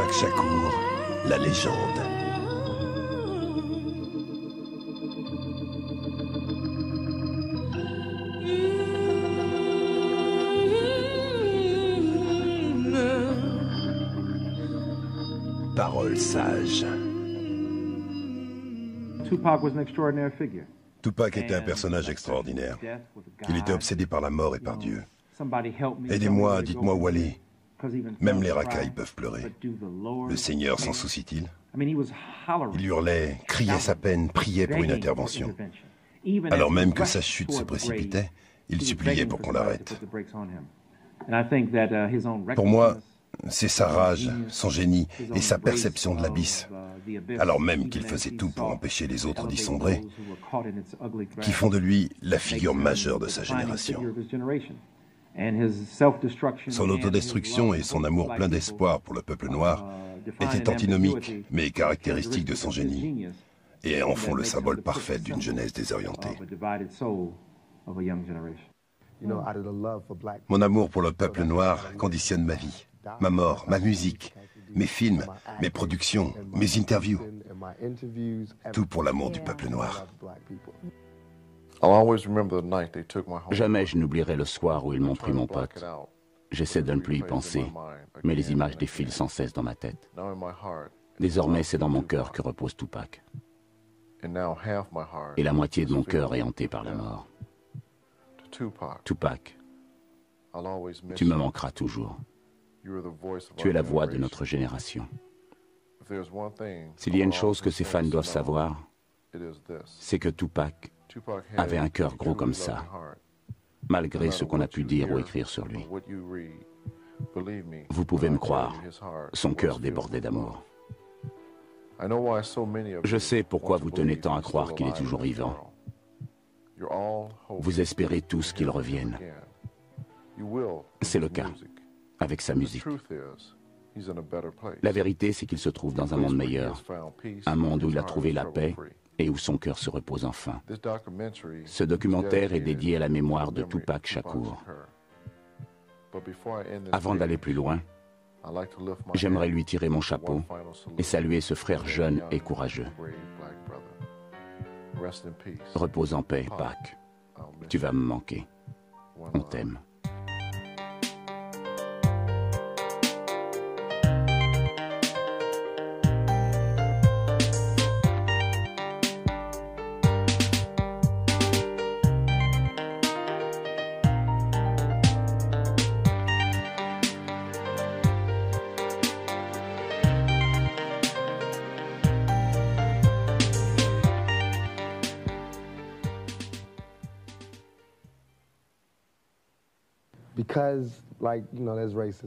Tupac Shakur, la légende. Paroles sages. Tupac était un personnage extraordinaire. Il était obsédé par la mort et par Dieu. Aidez-moi, dites-moi où aller. Même les racailles peuvent pleurer. Le Seigneur s'en soucie-t-il? Il hurlait, criait sa peine, priait pour une intervention. Alors même que sa chute se précipitait, il suppliait pour qu'on l'arrête. Pour moi, c'est sa rage, son génie et sa perception de l'abysse, alors même qu'il faisait tout pour empêcher les autres d'y sombrer, qui font de lui la figure majeure de sa génération. Son autodestruction et son amour plein d'espoir pour le peuple noir étaient antinomiques, mais caractéristiques de son génie, et en font le symbole parfait d'une jeunesse désorientée. Mon amour pour le peuple noir conditionne ma vie, ma mort, ma musique, mes films, mes productions, mes interviews. Tout pour l'amour du peuple noir. Jamais je n'oublierai le soir où ils m'ont pris mon pote. J'essaie de ne plus y penser, mais les images défilent sans cesse dans ma tête. Désormais, c'est dans mon cœur que repose Tupac. Et la moitié de mon cœur est hantée par la mort. Tupac, tu me manqueras toujours. Tu es la voix de notre génération. S'il y a une chose que ces fans doivent savoir, c'est que Tupac avait un cœur gros comme ça, malgré ce qu'on a pu dire ou écrire sur lui. Vous pouvez me croire, son cœur débordait d'amour. Je sais pourquoi vous tenez tant à croire qu'il est toujours vivant. Vous espérez tous qu'il revienne. C'est le cas, avec sa musique. La vérité, c'est qu'il se trouve dans un monde meilleur, un monde où il a trouvé la paix et où son cœur se repose enfin. Ce documentaire est dédié à la mémoire de Tupac Shakur. Avant d'aller plus loin, j'aimerais lui tirer mon chapeau et saluer ce frère jeune et courageux. Repose en paix, Pac. Tu vas me manquer. On t'aime.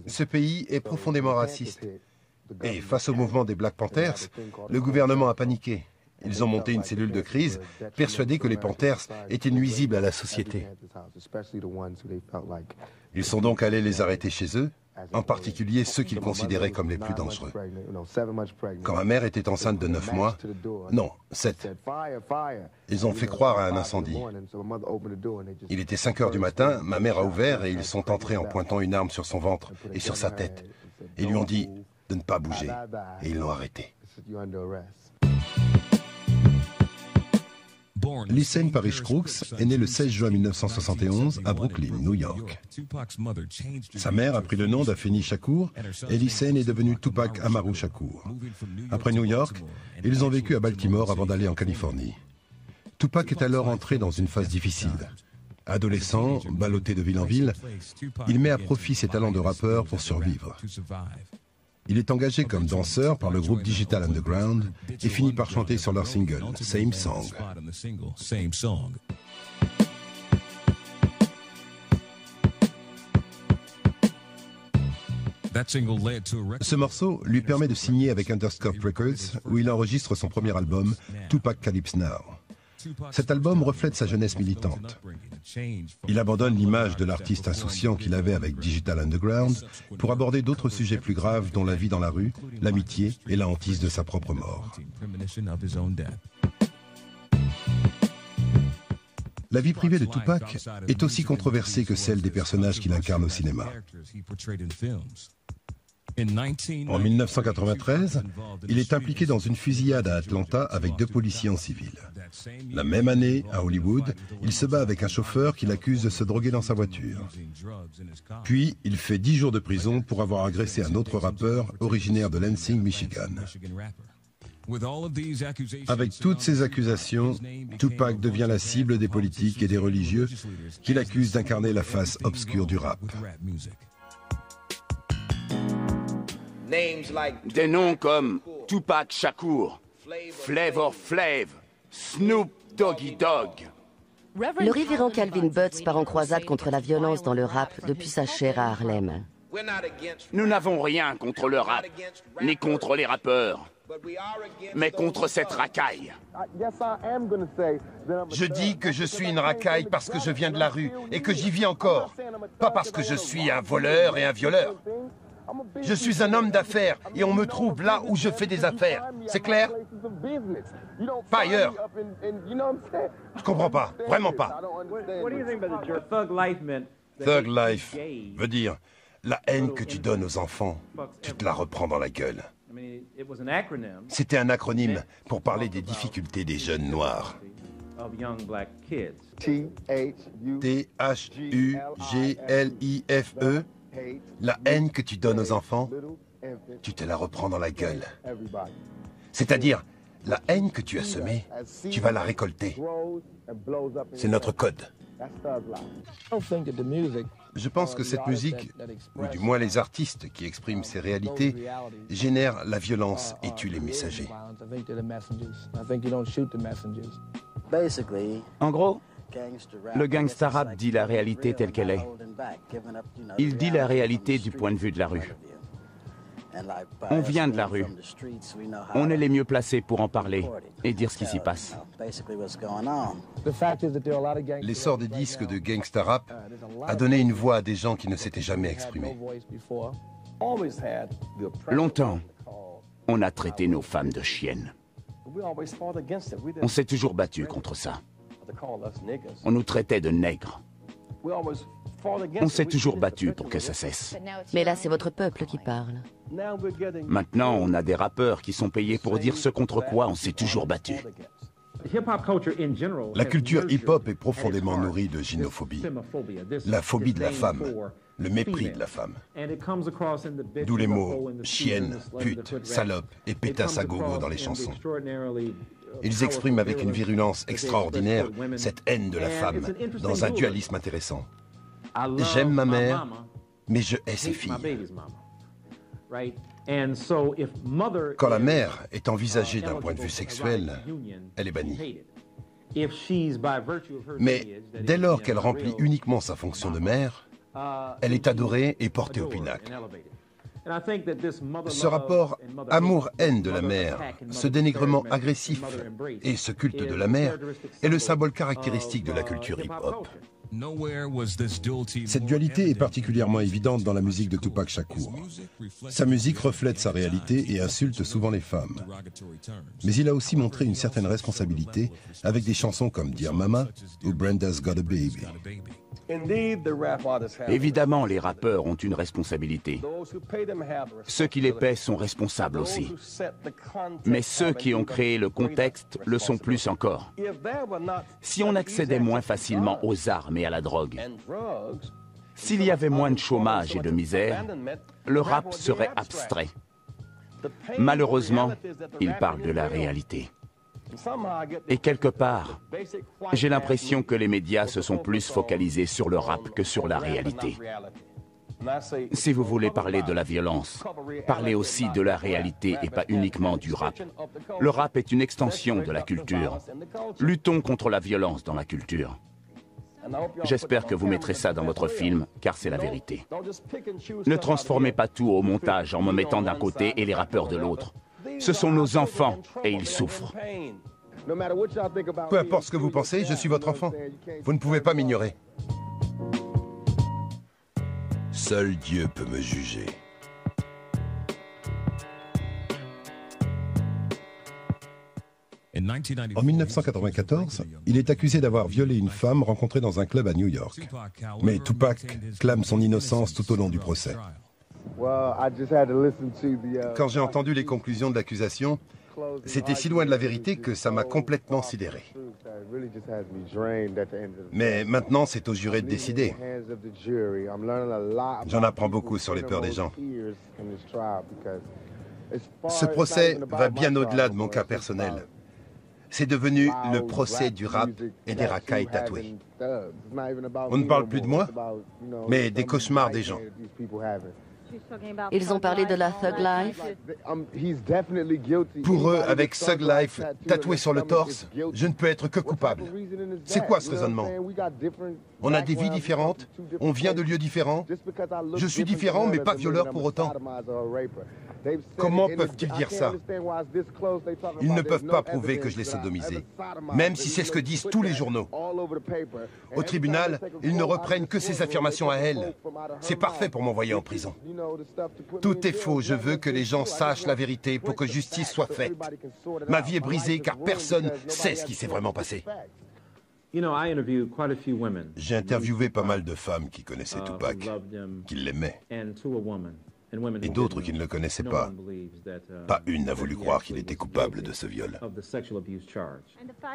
Ce pays est profondément raciste. Et face au mouvement des Black Panthers, le gouvernement a paniqué. Ils ont monté une cellule de crise, persuadés que les Panthers étaient nuisibles à la société. Ils sont donc allés les arrêter chez eux, en particulier ceux qu'ils considéraient comme les plus dangereux. Quand ma mère était enceinte de 9 mois, non, 7, ils ont fait croire à un incendie. Il était 5 heures du matin, ma mère a ouvert et ils sont entrés en pointant une arme sur son ventre et sur sa tête. Ils lui ont dit de ne pas bouger et ils l'ont arrêté. Lyssen Parrish Crooks est né le 16 juin 1971 à Brooklyn, New York. Sa mère a pris le nom d'Afeni Shakur et Lyssen est devenu Tupac Amaru Shakur. Après New York, ils ont vécu à Baltimore avant d'aller en Californie. Tupac est alors entré dans une phase difficile. Adolescent, ballotté de ville en ville, il met à profit ses talents de rappeur pour survivre. Il est engagé comme danseur par le groupe Digital Underground et finit par chanter sur leur single « Same Song ». Ce morceau lui permet de signer avec Interscope Records où il enregistre son premier album « Tupac Calypso Now ». Cet album reflète sa jeunesse militante. Il abandonne l'image de l'artiste insouciant qu'il avait avec Digital Underground pour aborder d'autres sujets plus graves dont la vie dans la rue, l'amitié et la hantise de sa propre mort. La vie privée de Tupac est aussi controversée que celle des personnages qu'il incarne au cinéma. En 1993, il est impliqué dans une fusillade à Atlanta avec 2 policiers en civil. La même année, à Hollywood, il se bat avec un chauffeur qui l'accuse de se droguer dans sa voiture. Puis, il fait 10 jours de prison pour avoir agressé un autre rappeur originaire de Lansing, Michigan. Avec toutes ces accusations, Tupac devient la cible des politiques et des religieux qui l'accusent d'incarner la face obscure du rap. Des noms comme Tupac Shakur, Flavor Flav, Snoop Doggy Dogg. Le révérend Calvin Butts part en croisade contre la violence dans le rap depuis sa chaire à Harlem. Nous n'avons rien contre le rap, ni contre les rappeurs, mais contre cette racaille. Je dis que je suis une racaille parce que je viens de la rue et que j'y vis encore, pas parce que je suis un voleur et un violeur. Je suis un homme d'affaires et on me trouve là où je fais des affaires. C'est clair? Pas ailleurs. Je comprends pas, vraiment pas. Thug life veut dire la haine que tu donnes aux enfants, tu te la reprends dans la gueule. C'était un acronyme pour parler des difficultés des jeunes noirs. T-H-U-G-L-I-F-E. La haine que tu donnes aux enfants, tu te la reprends dans la gueule. C'est-à-dire, la haine que tu as semée, tu vas la récolter. C'est notre code. Je pense que cette musique, ou du moins les artistes qui expriment ces réalités, génèrent la violence et tuent les messagers. En gros, le gangsta rap dit la réalité telle qu'elle est. Il dit la réalité du point de vue de la rue. On vient de la rue. On est les mieux placés pour en parler et dire ce qui s'y passe. L'essor des disques de gangsta rap a donné une voix à des gens qui ne s'étaient jamais exprimés. Longtemps, on a traité nos femmes de chiennes. On s'est toujours battu contre ça. On nous traitait de nègres. On s'est toujours battu pour que ça cesse. Mais là, c'est votre peuple qui parle. Maintenant, on a des rappeurs qui sont payés pour dire ce contre quoi on s'est toujours battu. La culture hip-hop est profondément nourrie de gynophobie, la phobie de la femme, le mépris de la femme. D'où les mots chienne, pute, salope et pétasse à gogo dans les chansons. Ils expriment avec une virulence extraordinaire cette haine de la femme dans un dualisme intéressant. J'aime ma mère, mais je hais ses filles. Quand la mère est envisagée d'un point de vue sexuel, elle est bannie. Mais dès lors qu'elle remplit uniquement sa fonction de mère, elle est adorée et portée au pinacle. Ce rapport amour-haine de la mère, ce dénigrement agressif et ce culte de la mère est le symbole caractéristique de la culture hip-hop. Cette dualité est particulièrement évidente dans la musique de Tupac Shakur. Sa musique reflète sa réalité et insulte souvent les femmes. Mais il a aussi montré une certaine responsabilité avec des chansons comme Dear Mama ou Brenda's Got a Baby. Évidemment, les rappeurs ont une responsabilité. Ceux qui les paient sont responsables aussi. Mais ceux qui ont créé le contexte le sont plus encore. Si on accédait moins facilement aux armes et à la drogue, s'il y avait moins de chômage et de misère, le rap serait abstrait. Malheureusement, il parle de la réalité. Et quelque part, j'ai l'impression que les médias se sont plus focalisés sur le rap que sur la réalité. Si vous voulez parler de la violence, parlez aussi de la réalité et pas uniquement du rap. Le rap est une extension de la culture. Luttons contre la violence dans la culture. J'espère que vous mettrez ça dans votre film, car c'est la vérité. Ne transformez pas tout au montage en me mettant d'un côté et les rappeurs de l'autre. Ce sont nos enfants et ils souffrent. Peu importe ce que vous pensez, je suis votre enfant. Vous ne pouvez pas m'ignorer. Seul Dieu peut me juger. En 1994, il est accusé d'avoir violé une femme rencontrée dans un club à New York. Mais Tupac clame son innocence tout au long du procès. Quand j'ai entendu les conclusions de l'accusation, c'était si loin de la vérité que ça m'a complètement sidéré. Mais maintenant, c'est aux jurés de décider. J'en apprends beaucoup sur les peurs des gens. Ce procès va bien au-delà de mon cas personnel. C'est devenu le procès du rap et des racailles tatoués. On ne parle plus de moi, mais des cauchemars des gens. Ils ont parlé de la Thug Life. Pour eux, avec Thug Life tatoué sur le torse, je ne peux être que coupable. C'est quoi ce raisonnement? On a des vies différentes, on vient de lieux différents. Je suis différent, mais pas violeur pour autant. Comment peuvent-ils dire ça? Ils ne peuvent pas prouver que je l'ai sodomisé, même si c'est ce que disent tous les journaux. Au tribunal, ils ne reprennent que ces affirmations à elle. C'est parfait pour m'envoyer en prison. Tout est faux. Je veux que les gens sachent la vérité pour que justice soit faite. Ma vie est brisée car personne ne sait ce qui s'est vraiment passé. J'ai interviewé pas mal de femmes qui connaissaient Tupac, qui l'aimaient, et d'autres qui ne le connaissaient pas. Pas une n'a voulu croire qu'il était coupable de ce viol.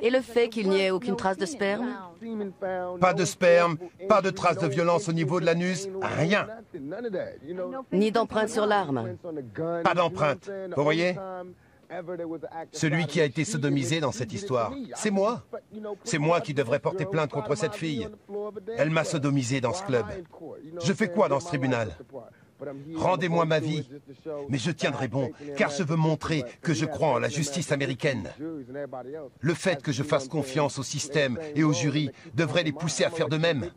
Et le fait qu'il n'y ait aucune trace de sperme? Pas de sperme, pas de traces de violence au niveau de l'anus, rien. Ni d'empreinte sur l'arme? Pas d'empreinte, vous voyez? Celui qui a été sodomisé dans cette histoire, c'est moi. C'est moi qui devrais porter plainte contre cette fille. Elle m'a sodomisé dans ce club. Je fais quoi dans ce tribunal? Rendez-moi ma vie. Mais je tiendrai bon, car je veux montrer que je crois en la justice américaine. Le fait que je fasse confiance au système et au jury devrait les pousser à faire de même.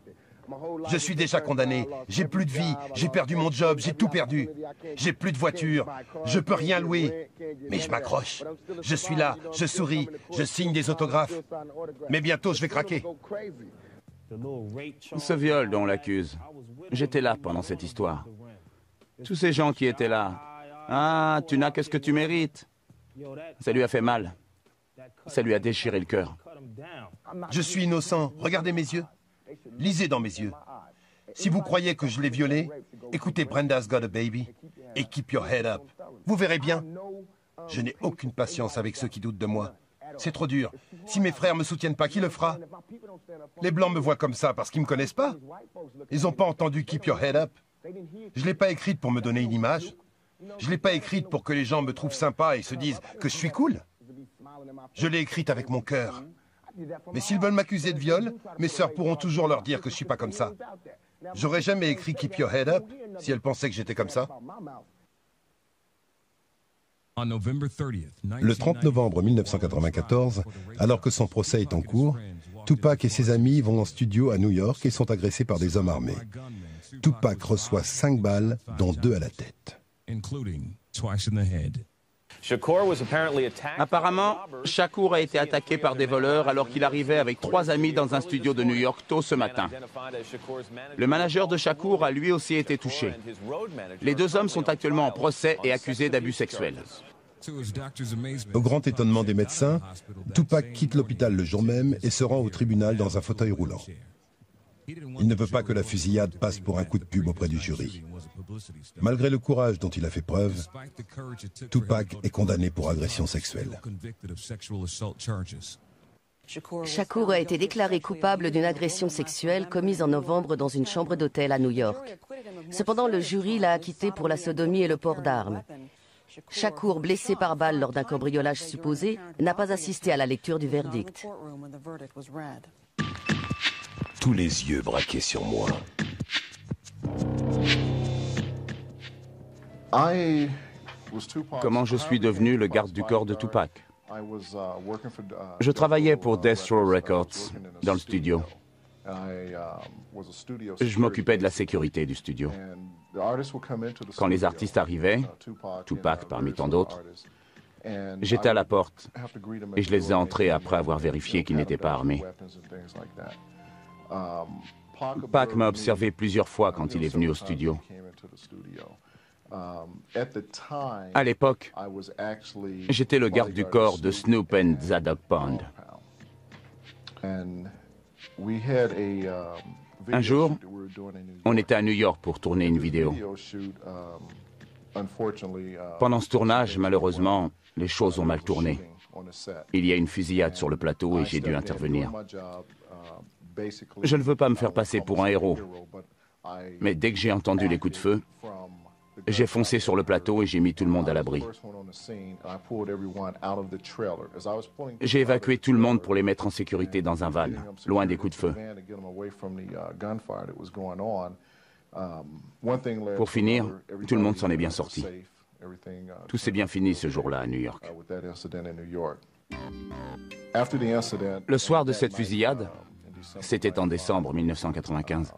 Je suis déjà condamné, j'ai plus de vie, j'ai perdu mon job, j'ai tout perdu. J'ai plus de voiture, je peux rien louer. Mais je m'accroche. Je suis là, je souris, je signe des autographes. Mais bientôt je vais craquer. Ce viol dont on l'accuse, j'étais là pendant cette histoire. Tous ces gens qui étaient là. Ah, tu n'as que ce que tu mérites. Ça lui a fait mal. Ça lui a déchiré le cœur. Je suis innocent, regardez mes yeux. Lisez dans mes yeux. Si vous croyez que je l'ai violé, écoutez Brenda's Got a Baby et Keep Your Head Up. Vous verrez bien. Je n'ai aucune patience avec ceux qui doutent de moi. C'est trop dur. Si mes frères me soutiennent pas, qui le fera? Les Blancs me voient comme ça parce qu'ils me connaissent pas. Ils n'ont pas entendu Keep Your Head Up. Je ne l'ai pas écrite pour me donner une image. Je ne l'ai pas écrite pour que les gens me trouvent sympa et se disent que je suis cool. Je l'ai écrite avec mon cœur. Mais s'ils veulent m'accuser de viol, mes sœurs pourront toujours leur dire que je suis pas comme ça. J'aurais jamais écrit Keep Your Head Up si elles pensaient que j'étais comme ça. Le 30 novembre 1994, alors que son procès est en cours, Tupac et ses amis vont en studio à New York et sont agressés par des hommes armés. Tupac reçoit 5 balles, dont 2 à la tête. Apparemment, Shakur a été attaqué par des voleurs alors qu'il arrivait avec 3 amis dans un studio de New York tôt ce matin. Le manager de Shakur a lui aussi été touché. Les 2 hommes sont actuellement en procès et accusés d'abus sexuels. Au grand étonnement des médecins, Tupac quitte l'hôpital le jour même et se rend au tribunal dans un fauteuil roulant. Il ne veut pas que la fusillade passe pour un coup de pub auprès du jury. Malgré le courage dont il a fait preuve, Tupac est condamné pour agression sexuelle. Shakur a été déclaré coupable d'une agression sexuelle commise en novembre dans une chambre d'hôtel à New York. Cependant, le jury l'a acquitté pour la sodomie et le port d'armes. Shakur, blessé par balle lors d'un cambriolage supposé, n'a pas assisté à la lecture du verdict. Tous les yeux braqués sur moi. Comment je suis devenu le garde du corps de Tupac? Je travaillais pour Death Row Records, dans le studio. Je m'occupais de la sécurité du studio. Quand les artistes arrivaient, Tupac parmi tant d'autres, j'étais à la porte et je les ai entrés après avoir vérifié qu'ils n'étaient pas armés. Pac m'a observé plusieurs fois quand il est venu au studio. À l'époque, j'étais le garde du corps de Snoop and Zadok Pond. Un jour, on était à New York pour tourner une vidéo. Pendant ce tournage, malheureusement, les choses ont mal tourné. Il y a une fusillade sur le plateau et j'ai dû intervenir. Je ne veux pas me faire passer pour un héros, mais dès que j'ai entendu les coups de feu, j'ai foncé sur le plateau et j'ai mis tout le monde à l'abri. J'ai évacué tout le monde pour les mettre en sécurité dans un van, loin des coups de feu. Pour finir, tout le monde s'en est bien sorti. Tout s'est bien fini ce jour-là à New York. Le soir de cette fusillade, c'était en décembre 1995,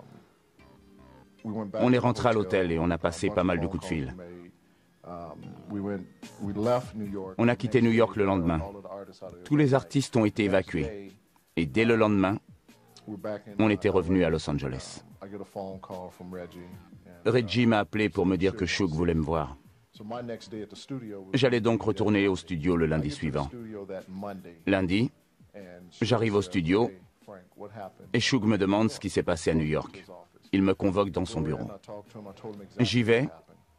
on est rentré à l'hôtel et on a passé pas mal de coups de fil. On a quitté New York le lendemain. Tous les artistes ont été évacués. Et dès le lendemain, on était revenu à Los Angeles. Reggie m'a appelé pour me dire que Shug voulait me voir. J'allais donc retourner au studio le lundi suivant. Lundi, j'arrive au studio et Shug me demande ce qui s'est passé à New York. Il me convoque dans son bureau. J'y vais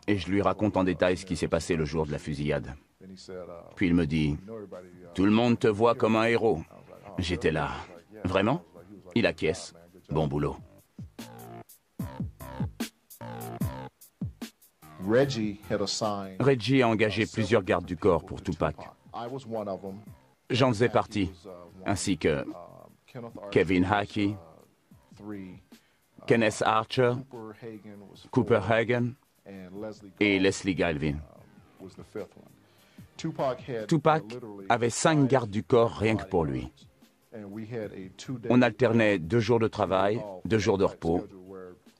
et je lui raconte en détail ce qui s'est passé le jour de la fusillade. Puis il me dit « Tout le monde te voit comme un héros. » J'étais là. « Vraiment ?» Il acquiesce. Bon boulot. Reggie a engagé plusieurs gardes du corps pour Tupac. J'en faisais partie, ainsi que Kevin Hackey, Kenneth Archer, Cooper Hagen et Leslie Galvin. Tupac avait 5 gardes du corps rien que pour lui. On alternait 2 jours de travail, 2 jours de repos,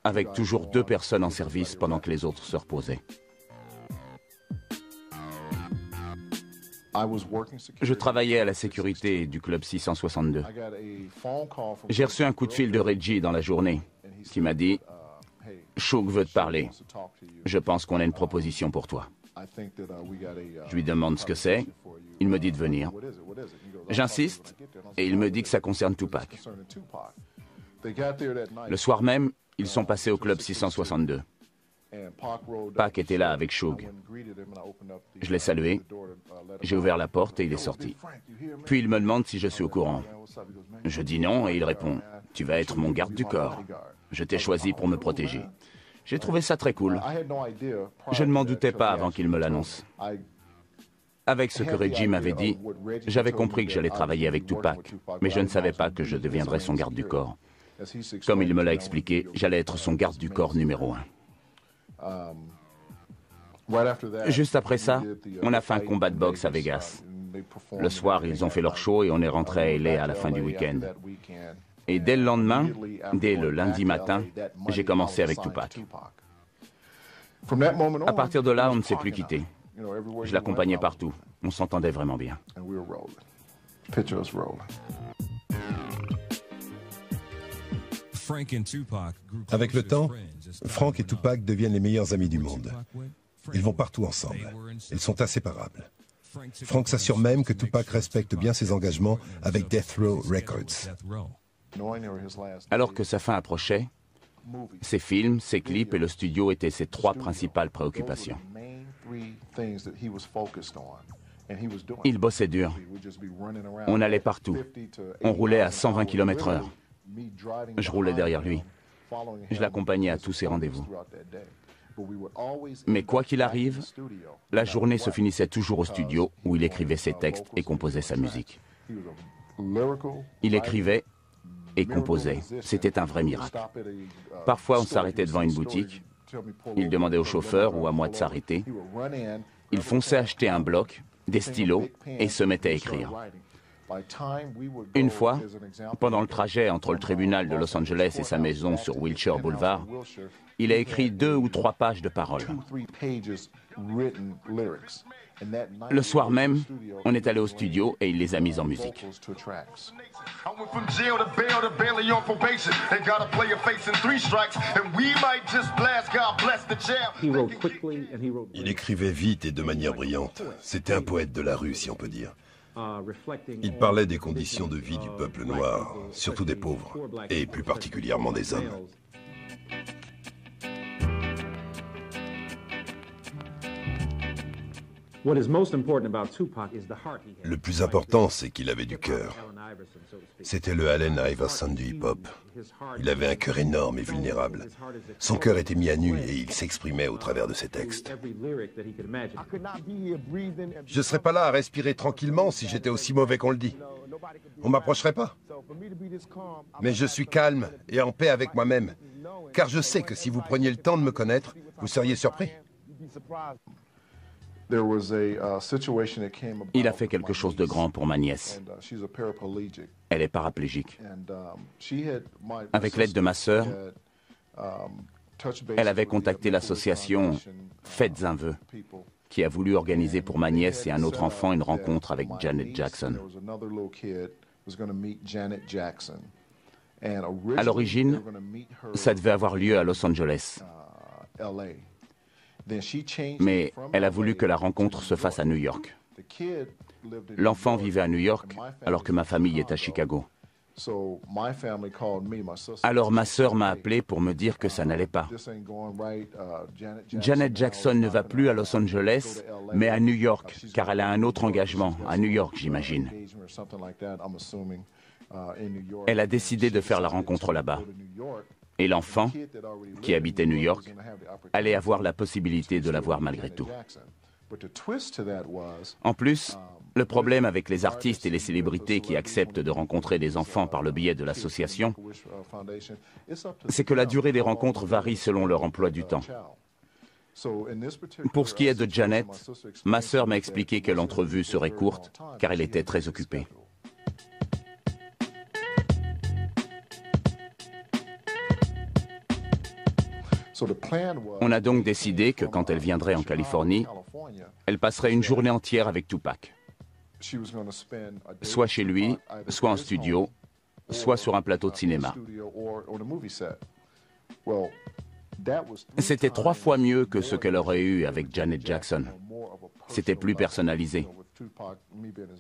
avec toujours 2 personnes en service pendant que les autres se reposaient. Je travaillais à la sécurité du club 662. J'ai reçu un coup de fil de Reggie dans la journée qui m'a dit « Shug veut te parler. Je pense qu'on a une proposition pour toi. » Je lui demande ce que c'est. Il me dit de venir. J'insiste et il me dit que ça concerne Tupac. Le soir même, ils sont passés au club 662. Pac était là avec Shug. Je l'ai salué, j'ai ouvert la porte et il est sorti. Puis il me demande si je suis au courant. Je dis non et il répond « Tu vas être mon garde du corps. Je t'ai choisi pour me protéger. » J'ai trouvé ça très cool. Je ne m'en doutais pas avant qu'il me l'annonce. Avec ce que Reggie m'avait dit, j'avais compris que j'allais travailler avec Tupac, mais je ne savais pas que je deviendrais son garde du corps. Comme il me l'a expliqué, j'allais être son garde du corps numéro 1. Juste après ça, on a fait un combat de boxe à Vegas. Le soir, ils ont fait leur show et on est rentré à LA à la fin du week-end. Et dès le lendemain, dès le lundi matin, j'ai commencé avec Tupac. À partir de là, on ne s'est plus quitté. Je l'accompagnais partout. On s'entendait vraiment bien. Avec le temps, Frank et Tupac deviennent les meilleurs amis du monde. Ils vont partout ensemble. Ils sont inséparables. Frank s'assure même que Tupac respecte bien ses engagements avec Death Row Records. Alors que sa fin approchait, ses films, ses clips et le studio étaient ses 3 principales préoccupations. Il bossait dur. On allait partout. On roulait à 120 km/h. Je roulais derrière lui. Je l'accompagnais à tous ses rendez-vous. Mais quoi qu'il arrive, la journée se finissait toujours au studio où il écrivait ses textes et composait sa musique. Il écrivait et composait. C'était un vrai miracle. Parfois, on s'arrêtait devant une boutique. Il demandait au chauffeur ou à moi de s'arrêter. Il fonçait acheter un bloc, des stylos et se mettait à écrire. Une fois, pendant le trajet entre le tribunal de Los Angeles et sa maison sur Wilshire Boulevard, il a écrit 2 ou 3 pages de paroles. Le soir même, on est allé au studio et il les a mises en musique. Il écrivait vite et de manière brillante. C'était un poète de la rue, si on peut dire. Il parlait des conditions de vie du peuple noir, surtout des pauvres, et plus particulièrement des hommes. Le plus important, c'est qu'il avait du cœur. C'était le Allen Iverson du hip-hop. Il avait un cœur énorme et vulnérable. Son cœur était mis à nu et il s'exprimait au travers de ses textes. Je ne serais pas là à respirer tranquillement si j'étais aussi mauvais qu'on le dit. On ne m'approcherait pas. Mais je suis calme et en paix avec moi-même, car je sais que si vous preniez le temps de me connaître, vous seriez surpris. Il a fait quelque chose de grand pour ma nièce. Elle est paraplégique. Avec l'aide de ma sœur, elle avait contacté l'association Faites un vœu, qui a voulu organiser pour ma nièce et un autre enfant une rencontre avec Janet Jackson. À l'origine, ça devait avoir lieu à Los Angeles. Mais elle a voulu que la rencontre se fasse à New York. L'enfant vivait à New York alors que ma famille est à Chicago. Alors ma sœur m'a appelé pour me dire que ça n'allait pas. Janet Jackson ne va plus à Los Angeles, mais à New York, car elle a un autre engagement, à New York, j'imagine. Elle a décidé de faire la rencontre là-bas. Et l'enfant, qui habitait New York, allait avoir la possibilité de la voir malgré tout. En plus, le problème avec les artistes et les célébrités qui acceptent de rencontrer des enfants par le biais de l'association, c'est que la durée des rencontres varie selon leur emploi du temps. Pour ce qui est de Janet, ma sœur m'a expliqué que l'entrevue serait courte, car elle était très occupée. On a donc décidé que quand elle viendrait en Californie, elle passerait une journée entière avec Tupac. Soit chez lui, soit en studio, soit sur un plateau de cinéma. C'était 3 fois mieux que ce qu'elle aurait eu avec Janet Jackson. C'était plus personnalisé.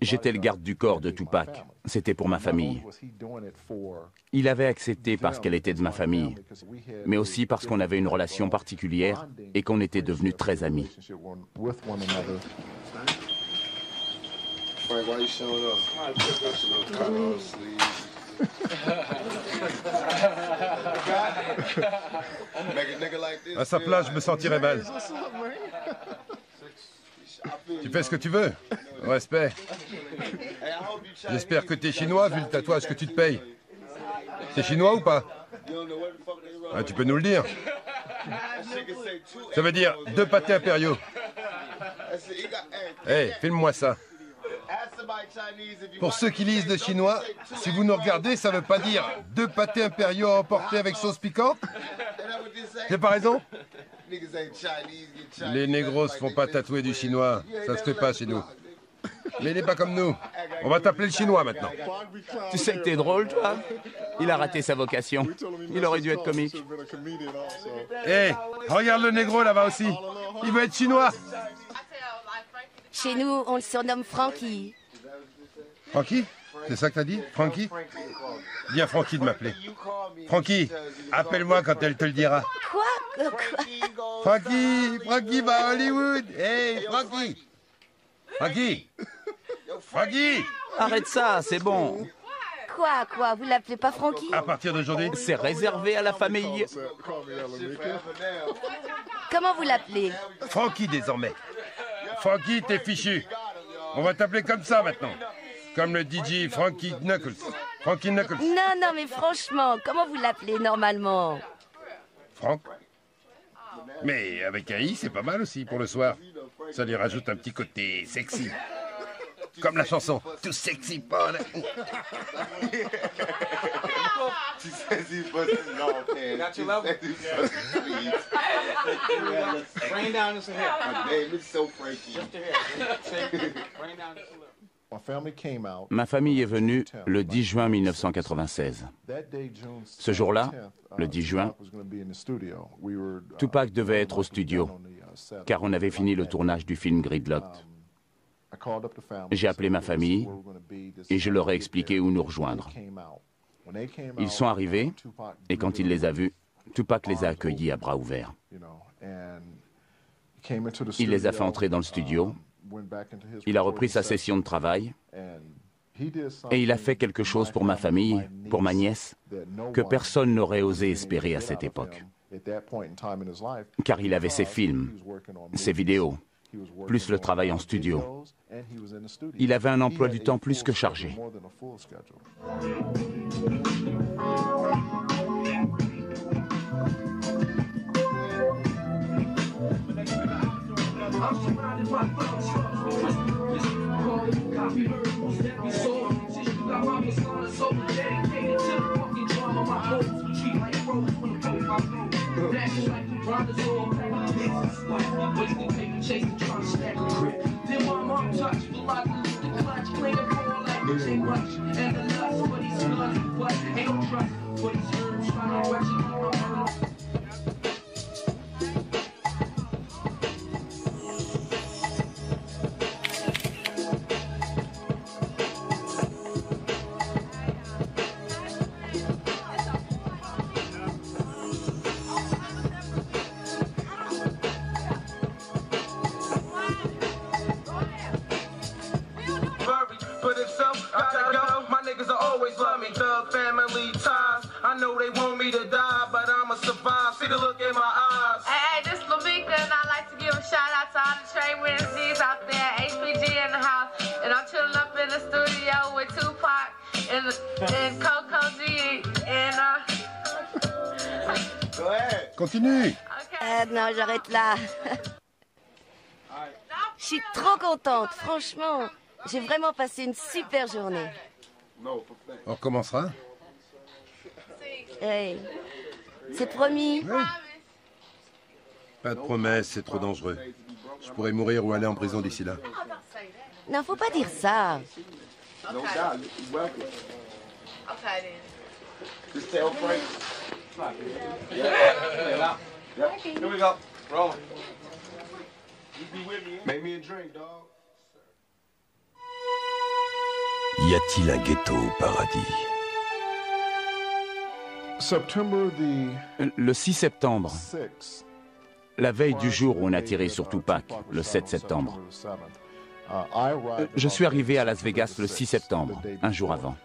J'étais le garde du corps de Tupac. C'était pour ma famille. Il avait accepté parce qu'elle était de ma famille, mais aussi parce qu'on avait une relation particulière et qu'on était devenus très amis. À sa place, je me sentirais mal. Tu fais ce que tu veux. Respect. J'espère que t'es chinois vu le tatouage que tu te payes. T'es chinois ou pas? Ah, tu peux nous le dire. Ça veut dire 2 pâtés impériaux. Hey, filme-moi ça. Pour ceux qui lisent le chinois, si vous nous regardez, ça veut pas dire 2 pâtés impériaux à emporter avec sauce piquante? J'ai pas raison? Les négros se font pas tatouer du chinois. Ça se fait pas chez nous. Mais il n'est pas comme nous. On va t'appeler le chinois maintenant. Tu sais que t'es drôle, toi? Il a raté sa vocation. Il aurait dû être comique. Hé, regarde le négro là-bas aussi. Il veut être chinois. Chez nous, on le surnomme Frankie. Frankie? C'est ça que t'as dit? Frankie? Dis à Frankie de m'appeler. Frankie, appelle-moi quand elle te le dira. Quoi? Frankie va à Hollywood. Hey, Frankie! Frankie! Arrête ça, c'est bon. Quoi? Vous l'appelez pas Frankie? À partir d'aujourd'hui, C'est réservé à la famille. Comment vous l'appelez? Frankie désormais. Frankie, t'es fichu. On va t'appeler comme ça maintenant. Comme le DJ Frankie Knuckles. Frankie Knuckles. Non, mais franchement, comment vous l'appelez normalement? Franck? Mais avec un i, c'est pas mal aussi pour le soir. Ça lui rajoute un petit côté sexy. Comme la chanson Too Sexy for the... Ma famille est venue le 10 juin 1996. Ce jour-là, le 10 juin, Tupac devait être au studio, car on avait fini le tournage du film Gridlocked. J'ai appelé ma famille et je leur ai expliqué où nous rejoindre. Ils sont arrivés et quand il les a vus, Tupac les a accueillis à bras ouverts. Il les a fait entrer dans le studio, il a repris sa session de travail et il a fait quelque chose pour ma famille, pour ma nièce, que personne n'aurait osé espérer à cette époque. Car il avait ses films, ses vidéos, plus le travail en studio. Il avait un emploi du temps plus que chargé. Continue. Non, j'arrête là. Je suis trop contente, franchement. J'ai vraiment passé une super journée. On recommencera? Hey, c'est promis. Oui. Pas de promesse, c'est trop dangereux. Je pourrais mourir ou aller en prison d'ici là. Non, faut pas dire ça. Y a-t-il un ghetto au paradis? Le 6 septembre, la veille du jour où on a tiré sur Tupac, le 7 septembre, je suis arrivé à Las Vegas le 6 septembre, un jour avant.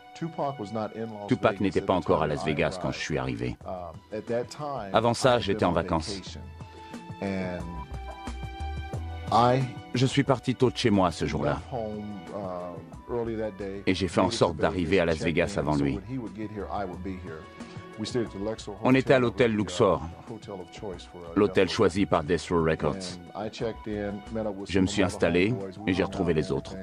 Tupac n'était pas encore à Las Vegas quand je suis arrivé. Avant ça, j'étais en vacances. Je suis parti tôt de chez moi ce jour-là. Et j'ai fait en sorte d'arriver à Las Vegas avant lui. On était à l'hôtel Luxor, l'hôtel choisi par Death Row Records. Je me suis installé et j'ai retrouvé les autres.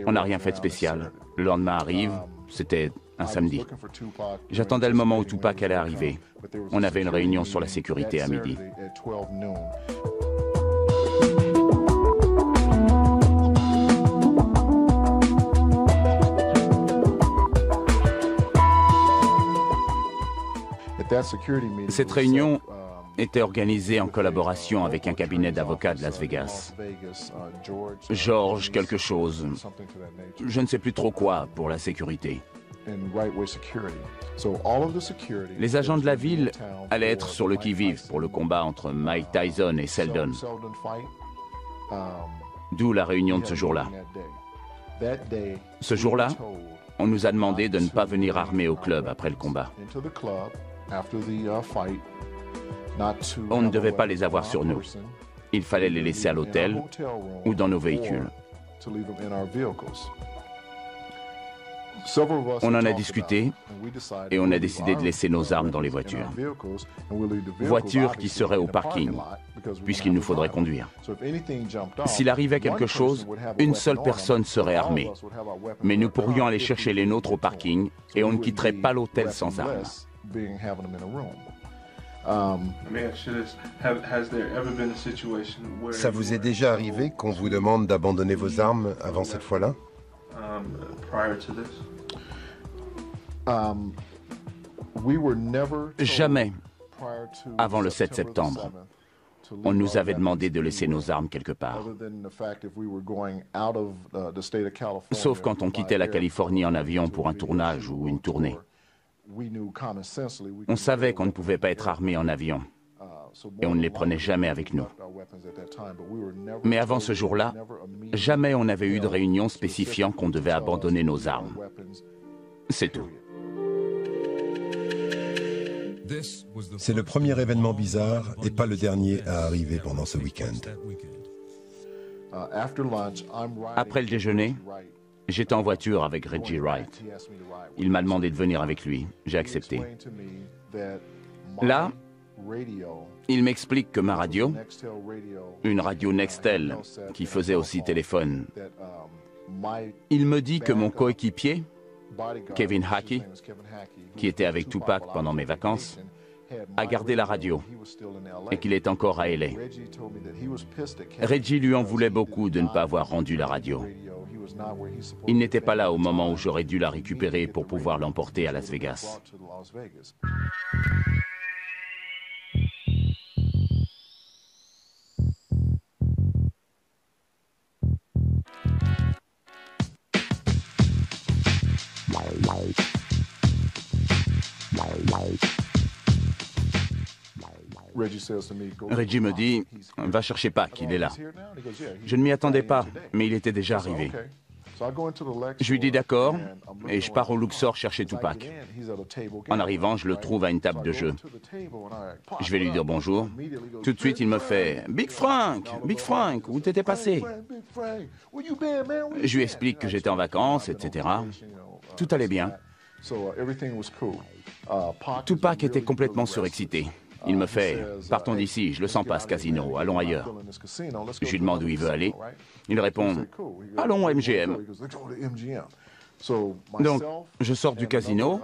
On n'a rien fait de spécial. Le lendemain arrive, c'était un samedi. J'attendais le moment où Tupac allait arriver. On avait une réunion sur la sécurité à midi. Cette réunion était organisée en collaboration avec un cabinet d'avocats de Las Vegas. George quelque chose, je ne sais plus trop quoi pour la sécurité. Les agents de la ville allaient être sur le qui-vive pour le combat entre Mike Tyson et Seldon. D'où la réunion de ce jour-là. Ce jour-là, on nous a demandé de ne pas venir armés au club après le combat. On ne devait pas les avoir sur nous. Il fallait les laisser à l'hôtel ou dans nos véhicules. On en a discuté et on a décidé de laisser nos armes dans les voitures. Voitures qui seraient au parking, puisqu'il nous faudrait conduire. S'il arrivait quelque chose, une seule personne serait armée. Mais nous pourrions aller chercher les nôtres au parking et on ne quitterait pas l'hôtel sans armes. Ça vous est déjà arrivé qu'on vous demande d'abandonner vos armes avant cette fois-là? Jamais avant le 7 septembre. On nous avait demandé de laisser nos armes quelque part. Sauf quand on quittait la Californie en avion pour un tournage ou une tournée. On savait qu'on ne pouvait pas être armé en avion. Et on ne les prenait jamais avec nous. Mais avant ce jour-là, jamais on n'avait eu de réunion spécifiant qu'on devait abandonner nos armes. C'est tout. C'est le premier événement bizarre et pas le dernier à arriver pendant ce week-end. Après le déjeuner, j'étais en voiture avec Reggie Wright. Il m'a demandé de venir avec lui. J'ai accepté. Là, il m'explique que ma radio, une radio Nextel qui faisait aussi téléphone, il me dit que mon coéquipier, Kevin Hackey, qui était avec Tupac pendant mes vacances, a gardé la radio et qu'il est encore à LA. Reggie lui en voulait beaucoup de ne pas avoir rendu la radio. Il n'était pas là au moment où j'aurais dû la récupérer pour pouvoir l'emporter à Las Vegas. Reggie me dit « Va chercher Pac, il est là ». Je ne m'y attendais pas, mais il était déjà arrivé. Je lui dis d'accord, et je pars au Luxor chercher Tupac. En arrivant, je le trouve à une table de jeu. Je vais lui dire bonjour. Tout de suite, il me fait « Big Frank, où t'étais passé ?» Je lui explique que j'étais en vacances, etc. Tout allait bien. Tupac était complètement surexcité. Il me fait « Partons d'ici, je le sens pas ce casino, allons ailleurs ». Je lui demande où il veut aller. Il répond « Allons au MGM ». Donc, je sors du casino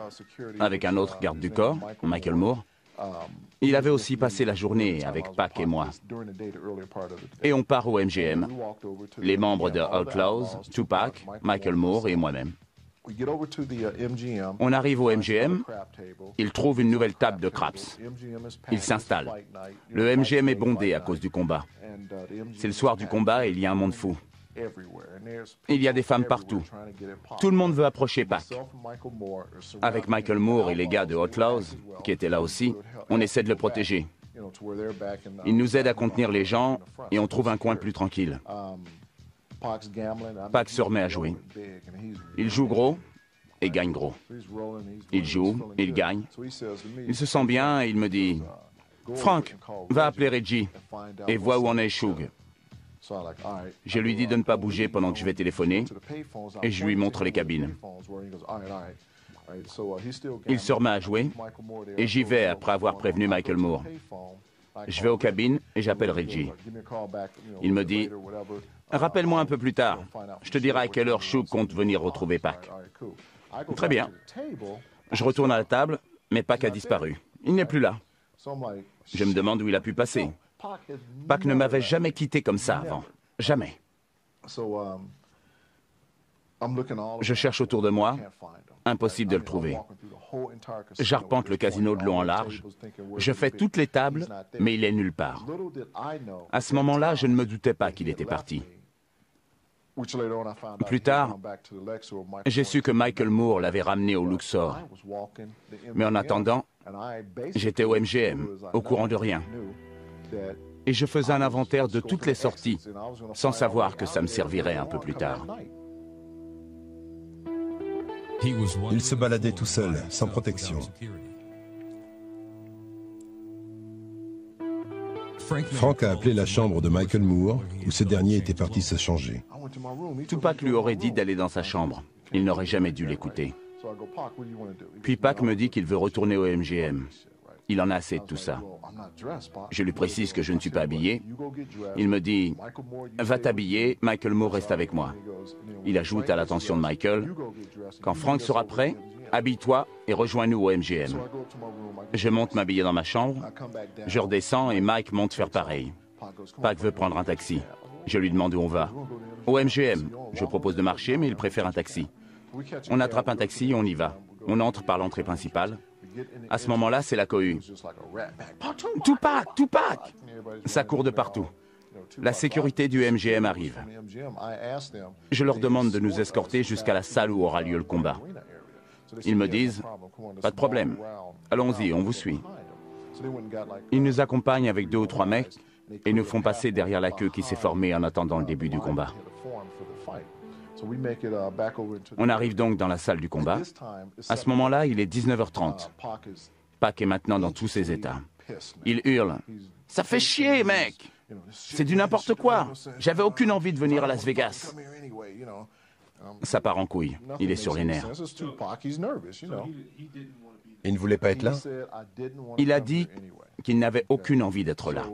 avec un autre garde du corps, Michael Moore. Il avait aussi passé la journée avec Pac et moi. Et on part au MGM, les membres de Outlaws, Tupac, Michael Moore et moi-même. On arrive au MGM, il trouve une nouvelle table de craps. Il s'installe. Le MGM est bondé à cause du combat. C'est le soir du combat et il y a un monde fou. Il y a des femmes partout. Tout le monde veut approcher Pac. Avec Michael Moore et les gars de Outlaws, qui étaient là aussi, on essaie de le protéger. Il nous aide à contenir les gens et on trouve un coin plus tranquille. Pac se remet à jouer. Il joue gros et gagne gros. Il joue, il gagne. Il se sent bien et il me dit « Frank, va appeler Reggie et vois où en est Shug. » Je lui dis de ne pas bouger pendant que je vais téléphoner et je lui montre les cabines. Il se remet à jouer et j'y vais après avoir prévenu Michael Moore. Je vais aux cabines et j'appelle Reggie. Il me dit « Rappelle-moi un peu plus tard. Je te dirai à quelle heure Shug compte venir retrouver Pac. » Très bien. Je retourne à la table, mais Pac a disparu. Il n'est plus là. Je me demande où il a pu passer. Pac ne m'avait jamais quitté comme ça avant. Jamais. Je cherche autour de moi. Impossible de le trouver. J'arpente le casino de long en large. Je fais toutes les tables, mais il est nulle part. À ce moment-là, je ne me doutais pas qu'il était parti. Plus tard, j'ai su que Michael Moore l'avait ramené au Luxor. Mais en attendant, j'étais au MGM, au courant de rien. Et je faisais un inventaire de toutes les sorties, sans savoir que ça me servirait un peu plus tard. Il se baladait tout seul, sans protection. Frank a appelé la chambre de Michael Moore, où ce dernier était parti se changer. Tupac lui aurait dit d'aller dans sa chambre. Il n'aurait jamais dû l'écouter. Puis Pac me dit qu'il veut retourner au MGM. Il en a assez de tout ça. Je lui précise que je ne suis pas habillé. Il me dit « Va t'habiller, Michael Moore reste avec moi ». Il ajoute à l'attention de Michael « Quand Frank sera prêt, habille-toi et rejoins-nous au MGM ». Je monte m'habiller dans ma chambre. Je redescends et Mike monte faire pareil. Pac veut prendre un taxi. Je lui demande où on va. Au MGM. Je propose de marcher, mais il préfère un taxi. On attrape un taxi et on y va. On entre par l'entrée principale. À ce moment-là, c'est la cohue. Tupac, Tupac! Ça court de partout. La sécurité du MGM arrive. Je leur demande de nous escorter jusqu'à la salle où aura lieu le combat. Ils me disent, pas de problème, allons-y, on vous suit. Ils nous accompagnent avec 2 ou 3 mecs et nous font passer derrière la queue qui s'est formée en attendant le début du combat. On arrive donc dans la salle du combat. À ce moment-là, il est 19h30. Pac est maintenant dans tous ses états. Il hurle, « Ça fait chier, mec! C'est du n'importe quoi! J'avais aucune envie de venir à Las Vegas. » Ça part en couille. Il est sur les nerfs. Il ne voulait pas être là? Il a dit qu'il n'avait aucune envie d'être là.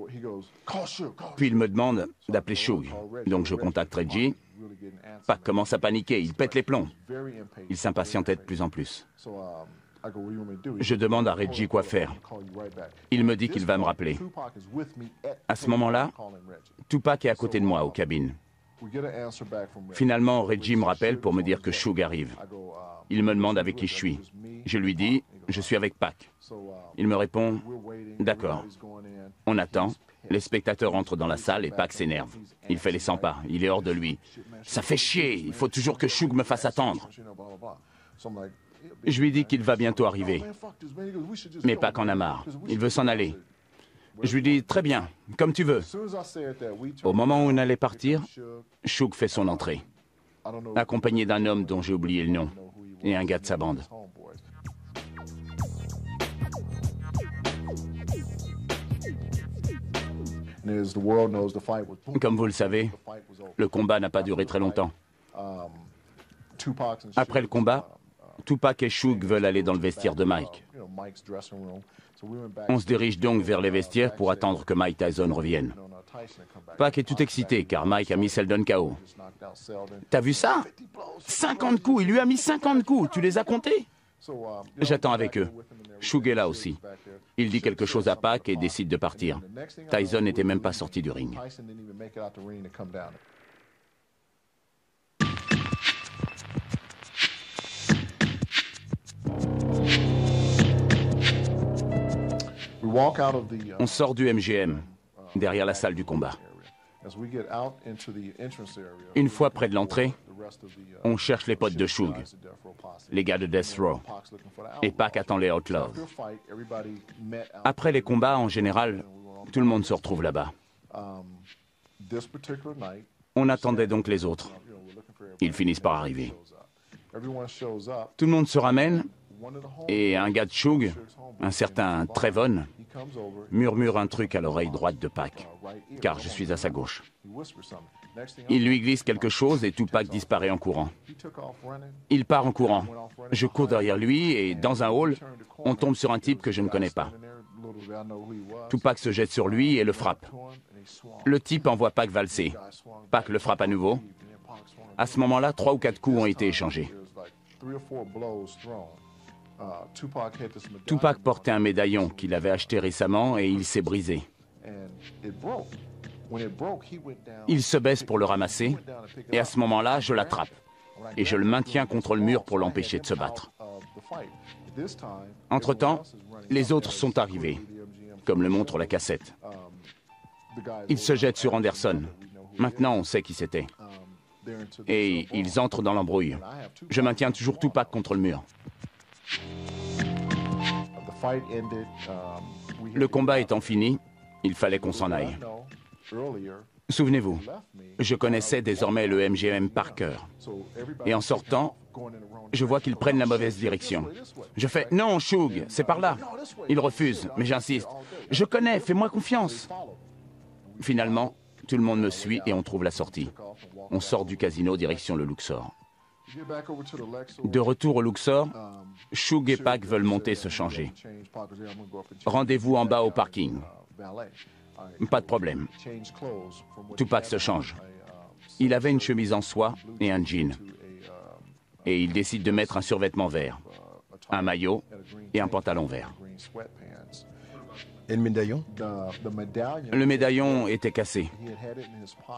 Puis il me demande d'appeler Shug. Donc je contacte Reggie. Pac commence à paniquer, il pète les plombs. Il s'impatientait de plus en plus. Je demande à Reggie quoi faire. Il me dit qu'il va me rappeler. À ce moment-là, Tupac est à côté de moi aux cabines. Finalement, Reggie me rappelle pour me dire que Shug arrive. Il me demande avec qui je suis. Je lui dis, je suis avec Pac. Il me répond, d'accord. On attend. Les spectateurs entrent dans la salle et Pac s'énerve. Il fait les 100 pas. Il est hors de lui. Ça fait chier. Il faut toujours que Shug me fasse attendre. Je lui dis qu'il va bientôt arriver. Mais Pac en a marre. Il veut s'en aller. Je lui dis, très bien, comme tu veux. Au moment où on allait partir, Shug fait son entrée, accompagné d'un homme dont j'ai oublié le nom, et un gars de sa bande. Comme vous le savez, le combat n'a pas duré très longtemps. Après le combat, Tupac et Shug veulent aller dans le vestiaire de Mike. On se dirige donc vers les vestiaires pour attendre que Mike Tyson revienne. Pac est tout excité car Mike a mis Seldon KO. T'as vu ça? 50 coups, il lui a mis 50 coups, tu les as comptés? J'attends avec eux. Shug est là aussi. Il dit quelque chose à Pac et décide de partir. Tyson n'était même pas sorti du ring. On sort du MGM, derrière la salle du combat. Une fois près de l'entrée, on cherche les potes de Shug, les gars de Death Row, et Pac attend les Outlaws. Après les combats, en général, tout le monde se retrouve là-bas. On attendait donc les autres. Ils finissent par arriver. Tout le monde se ramène, et un gars de Shug, un certain Trevon, murmure un truc à l'oreille droite de Pac, car je suis à sa gauche. Il lui glisse quelque chose et Tupac disparaît en courant. Il part en courant. Je cours derrière lui et dans un hall, on tombe sur un type que je ne connais pas. Tupac se jette sur lui et le frappe. Le type envoie Pac valser. Pac le frappe à nouveau. À ce moment-là, 3 ou 4 coups ont été échangés. Tupac portait un médaillon qu'il avait acheté récemment et il s'est brisé. Il se baisse pour le ramasser et à ce moment-là, je l'attrape et je le maintiens contre le mur pour l'empêcher de se battre. Entre-temps, les autres sont arrivés, comme le montre la cassette. Ils se jettent sur Anderson. Maintenant, on sait qui c'était. Et ils entrent dans l'embrouille. Je maintiens toujours Tupac contre le mur. Le combat étant fini, il fallait qu'on s'en aille. Souvenez-vous, je connaissais désormais le MGM par cœur. Et en sortant, je vois qu'ils prennent la mauvaise direction. Je fais « Non, Shug, c'est par là ». Il refuse, mais j'insiste. « Je connais, fais-moi confiance ». Finalement, tout le monde me suit et on trouve la sortie. On sort du casino direction le Luxor. De retour au Luxor, Shug et Pac veulent monter se changer. Rendez-vous en bas au parking. Pas de problème. Tupac se change. Il avait une chemise en soie et un jean. Et il décide de mettre un survêtement vert, un maillot et un pantalon vert. Et le médaillon? Le médaillon était cassé.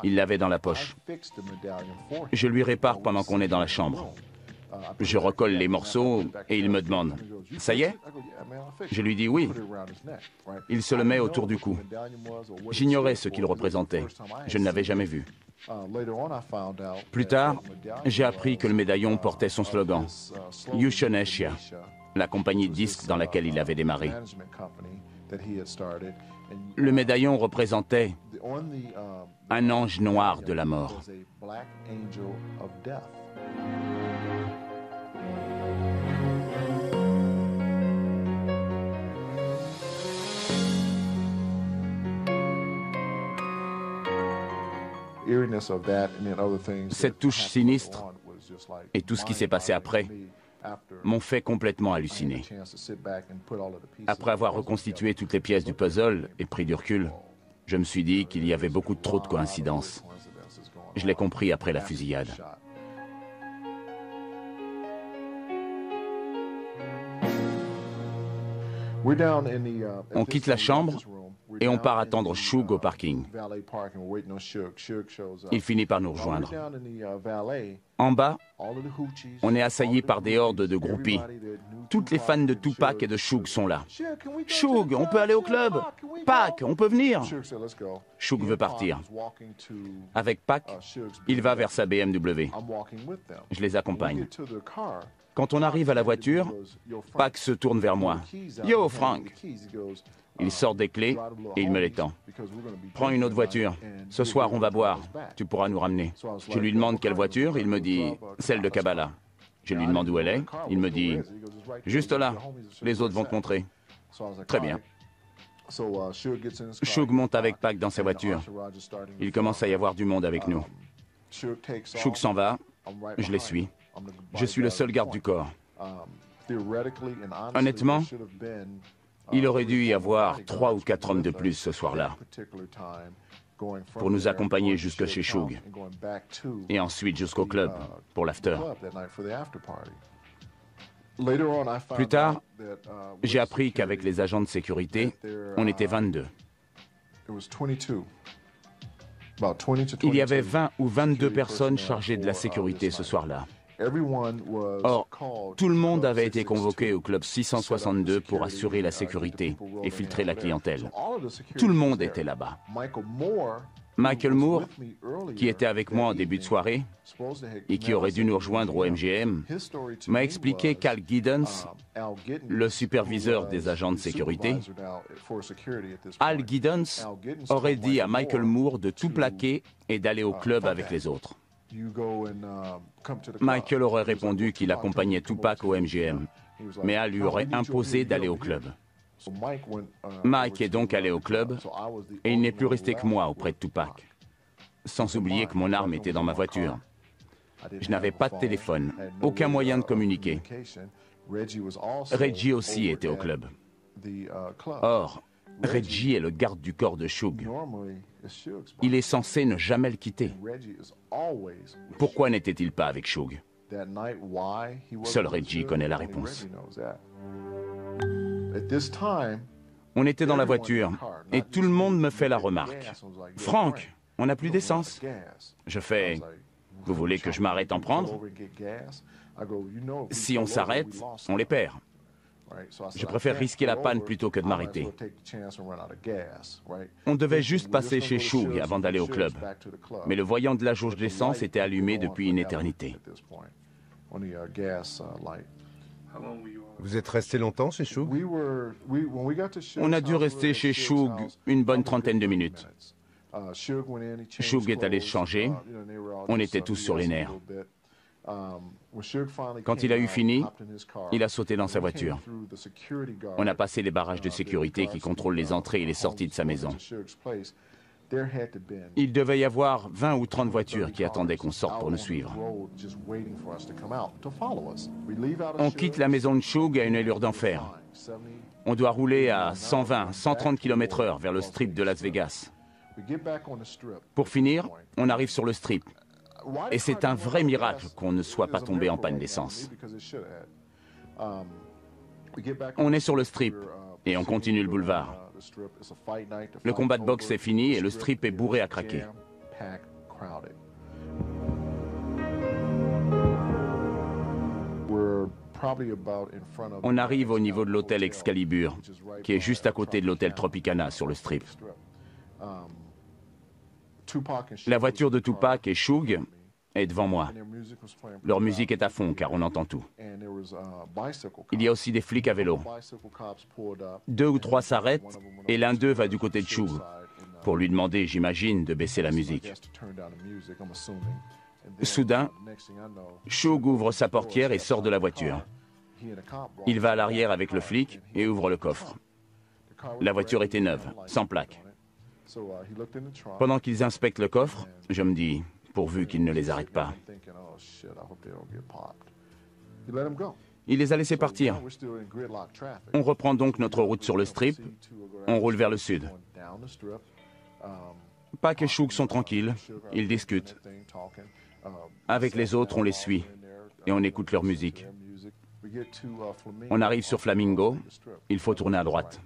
Il l'avait dans la poche. Je lui répare pendant qu'on est dans la chambre. Je recolle les morceaux et il me demande « Ça y est ?» Je lui dis « Oui ». Il se le met autour du cou. J'ignorais ce qu'il représentait. Je ne l'avais jamais vu. Plus tard, j'ai appris que le médaillon portait son slogan « Euthanasia », la compagnie de disques dans laquelle il avait démarré. Le médaillon représentait un ange noir de la mort. Cette touche sinistre et tout ce qui s'est passé après m'ont fait complètement halluciner. Après avoir reconstitué toutes les pièces du puzzle et pris du recul, je me suis dit qu'il y avait beaucoup trop de coïncidences. Je l'ai compris après la fusillade. On quitte la chambre et on part attendre Shug au parking. Il finit par nous rejoindre. En bas, on est assaillis par des hordes de groupies. Toutes les fans de Tupac et de Shug sont là. « Shug, on peut aller au club !»« Pac, on peut venir !» Shug veut partir. Avec Pac, il va vers sa BMW. Je les accompagne. Quand on arrive à la voiture, Pac se tourne vers moi. « Yo, Frank !» Il sort des clés et il me les tend. « Prends une autre voiture. Ce soir, on va boire. Tu pourras nous ramener. » Je lui demande quelle voiture. Il me dit « Celle de Kabbalah. » Je lui demande où elle est. Il me dit « Juste là. Les autres vont te montrer. » Très bien. Shug monte avec Pac dans sa voiture. Il commence à y avoir du monde avec nous. Shug s'en va. Je les suis. Je suis le seul garde du corps. Honnêtement, il aurait dû y avoir 3 ou 4 hommes de plus ce soir-là pour nous accompagner jusque chez Shug et ensuite jusqu'au club pour l'after. Plus tard, j'ai appris qu'avec les agents de sécurité, on était 22. Il y avait 20 ou 22 personnes chargées de la sécurité ce soir-là. Or, tout le monde avait été convoqué au club 662 pour assurer la sécurité et filtrer la clientèle. Tout le monde était là-bas. Michael Moore, qui était avec moi en début de soirée et qui aurait dû nous rejoindre au MGM, m'a expliqué qu'Al Giddens, le superviseur des agents de sécurité, Al Giddens aurait dit à Michael Moore de tout plaquer et d'aller au club avec les autres. Michael aurait répondu qu'il accompagnait Tupac au MGM, mais Al lui aurait imposé d'aller au club. Mike est donc allé au club et il n'est plus resté que moi auprès de Tupac. Sans oublier que mon arme était dans ma voiture. Je n'avais pas de téléphone, aucun moyen de communiquer. Reggie aussi était au club. Or, Reggie est le garde du corps de Shug. Il est censé ne jamais le quitter. Pourquoi n'était-il pas avec Shug? Seul Reggie connaît la réponse. On était dans la voiture et tout le monde me fait la remarque. « Frank, on n'a plus d'essence. » Je fais « Vous voulez que je m'arrête en prendre? Si on s'arrête, on les perd. Je préfère risquer la panne plutôt que de m'arrêter. » On devait juste passer chez Shug avant d'aller au club. Mais le voyant de la jauge d'essence était allumé depuis une éternité. Vous êtes resté longtemps chez Shug? On a dû rester chez Shug une bonne trentaine de minutes. Shug est allé se changer. On était tous sur les nerfs. Quand il a eu fini, il a sauté dans sa voiture. On a passé les barrages de sécurité qui contrôlent les entrées et les sorties de sa maison. Il devait y avoir 20 ou 30 voitures qui attendaient qu'on sorte pour nous suivre. On quitte la maison de Shug à une allure d'enfer. On doit rouler à 120, 130 km/h vers le strip de Las Vegas. Pour finir, on arrive sur le strip. Et c'est un vrai miracle qu'on ne soit pas tombé en panne d'essence. On est sur le strip et on continue le boulevard. Le combat de boxe est fini et le strip est bourré à craquer. On arrive au niveau de l'hôtel Excalibur, qui est juste à côté de l'hôtel Tropicana sur le Strip. La voiture de Tupac et Suge est devant moi. Leur musique est à fond car on entend tout. Il y a aussi des flics à vélo. 2 ou 3 s'arrêtent et l'un d'eux va du côté de Suge pour lui demander, j'imagine, de baisser la musique. Soudain, Suge ouvre sa portière et sort de la voiture. Il va à l'arrière avec le flic et ouvre le coffre. La voiture était neuve, sans plaque. Pendant qu'ils inspectent le coffre, je me dis, pourvu qu'ils ne les arrêtent pas. Il les a laissés partir. On reprend donc notre route sur le Strip. On roule vers le sud. Pac et Suge sont tranquilles. Ils discutent. Avec les autres, on les suit. Et on écoute leur musique. On arrive sur Flamingo. Il faut tourner à droite.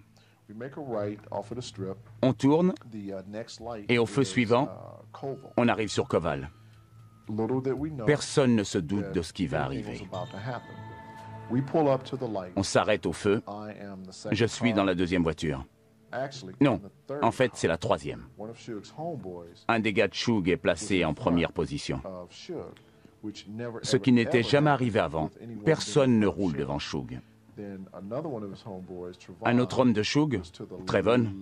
On tourne. Et au feu suivant, on arrive sur Koval. Personne ne se doute de ce qui va arriver. On s'arrête au feu. Je suis dans la deuxième voiture. Non, en fait, c'est la troisième. Un des gars de Suge est placé en première position. Ce qui n'était jamais arrivé avant. Personne ne roule devant Suge. Un autre homme de Suge, Trevon,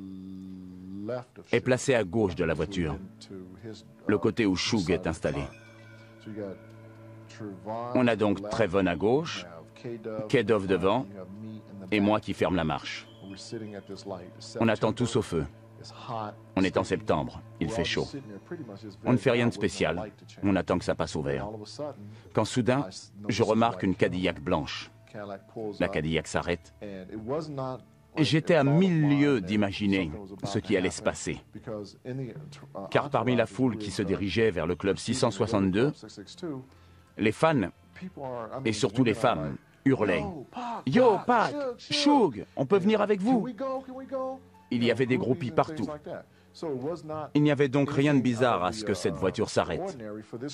est placé à gauche de la voiture, le côté où Suge est installé. On a donc Trevon à gauche, K-Dove devant, et moi qui ferme la marche. On attend tous au feu. On est en septembre, il fait chaud. On ne fait rien de spécial, on attend que ça passe au vert. Quand soudain, je remarque une Cadillac blanche. La Cadillac s'arrête. J'étais à 1000 lieues d'imaginer ce qui allait se passer. Car parmi la foule qui se dirigeait vers le club 662, les fans, et surtout les femmes, hurlaient « Yo, Pac, Suge, on peut venir avec vous ?» Il y avait des groupies partout. Il n'y avait donc rien de bizarre à ce que cette voiture s'arrête.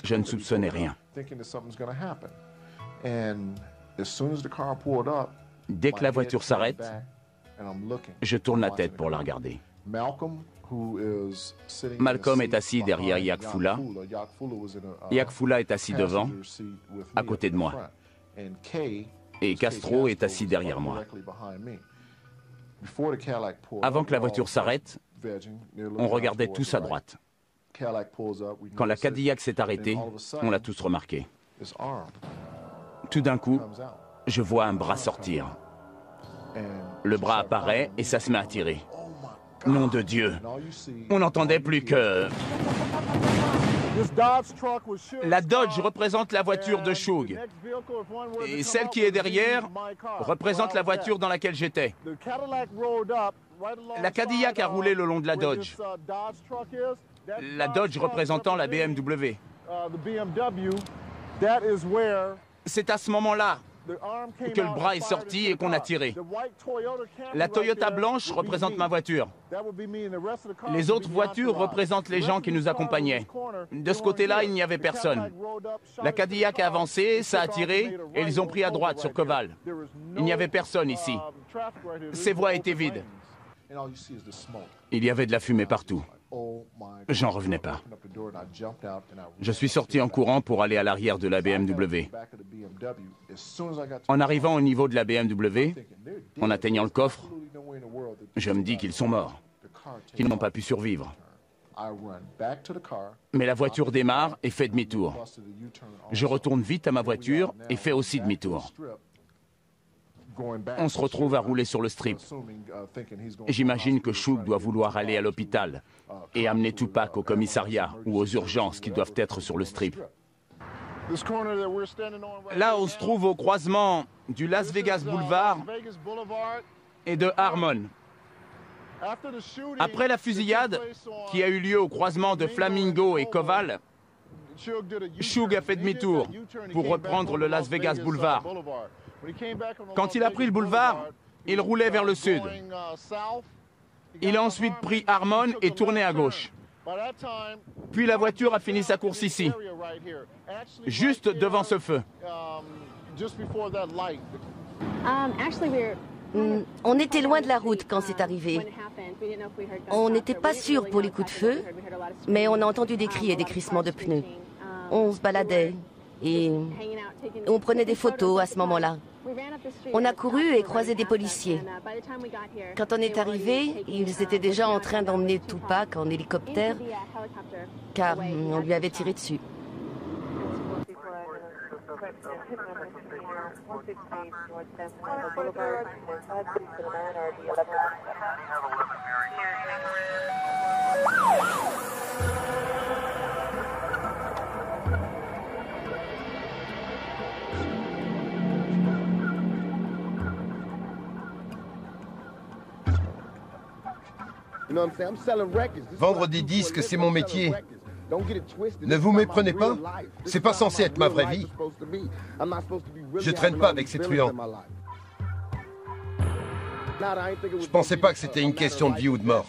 Je ne soupçonnais rien. Dès que la voiture s'arrête, je tourne la tête pour la regarder. Malcolm est assis derrière Yak Foula. Yak Foula est assis devant, à côté de moi. Et Castro est assis derrière moi. Avant que la voiture s'arrête, on regardait tous à droite. Quand la Cadillac s'est arrêtée, on l'a tous remarqué. Tout d'un coup, je vois un bras sortir. Le bras apparaît et ça se met à tirer. Nom de Dieu, on n'entendait plus que... La Dodge représente la voiture de Suge. Et celle qui est derrière représente la voiture dans laquelle j'étais. La Cadillac a roulé le long de la Dodge. La Dodge représentant la BMW. C'est à ce moment-là que le bras est sorti et qu'on a tiré. La Toyota blanche représente ma voiture. Les autres voitures représentent les gens qui nous accompagnaient. De ce côté-là, il n'y avait personne. La Cadillac a avancé, ça a tiré, et ils ont pris à droite sur Koval. Il n'y avait personne ici. Ces voies étaient vides. Il y avait de la fumée partout. J'en revenais pas. Je suis sorti en courant pour aller à l'arrière de la BMW. En arrivant au niveau de la BMW, en atteignant le coffre, je me dis qu'ils sont morts, qu'ils n'ont pas pu survivre. Mais la voiture démarre et fait demi-tour. Je retourne vite à ma voiture et fais aussi demi-tour. On se retrouve à rouler sur le Strip. J'imagine que Suge doit vouloir aller à l'hôpital et amener Tupac au commissariat ou aux urgences qui doivent être sur le Strip. Là, on se trouve au croisement du Las Vegas Boulevard et de Harmon. Après la fusillade qui a eu lieu au croisement de Flamingo et Koval, Suge a fait demi-tour pour reprendre le Las Vegas Boulevard. Quand il a pris le boulevard, il roulait vers le sud. Il a ensuite pris Harmon et tourné à gauche. Puis la voiture a fini sa course ici, juste devant ce feu. On était loin de la route quand c'est arrivé. On n'était pas sûr pour les coups de feu, mais on a entendu des cris et des crissements de pneus. On se baladait et on prenait des photos à ce moment-là. On a couru et croisé des policiers. Quand on est arrivé, ils étaient déjà en train d'emmener Tupac en hélicoptère, car on lui avait tiré dessus. Vendre des disques, c'est mon métier. Ne vous méprenez pas, c'est pas censé être ma vraie vie. Je traîne pas avec ces truands. Je pensais pas que c'était une question de vie ou de mort.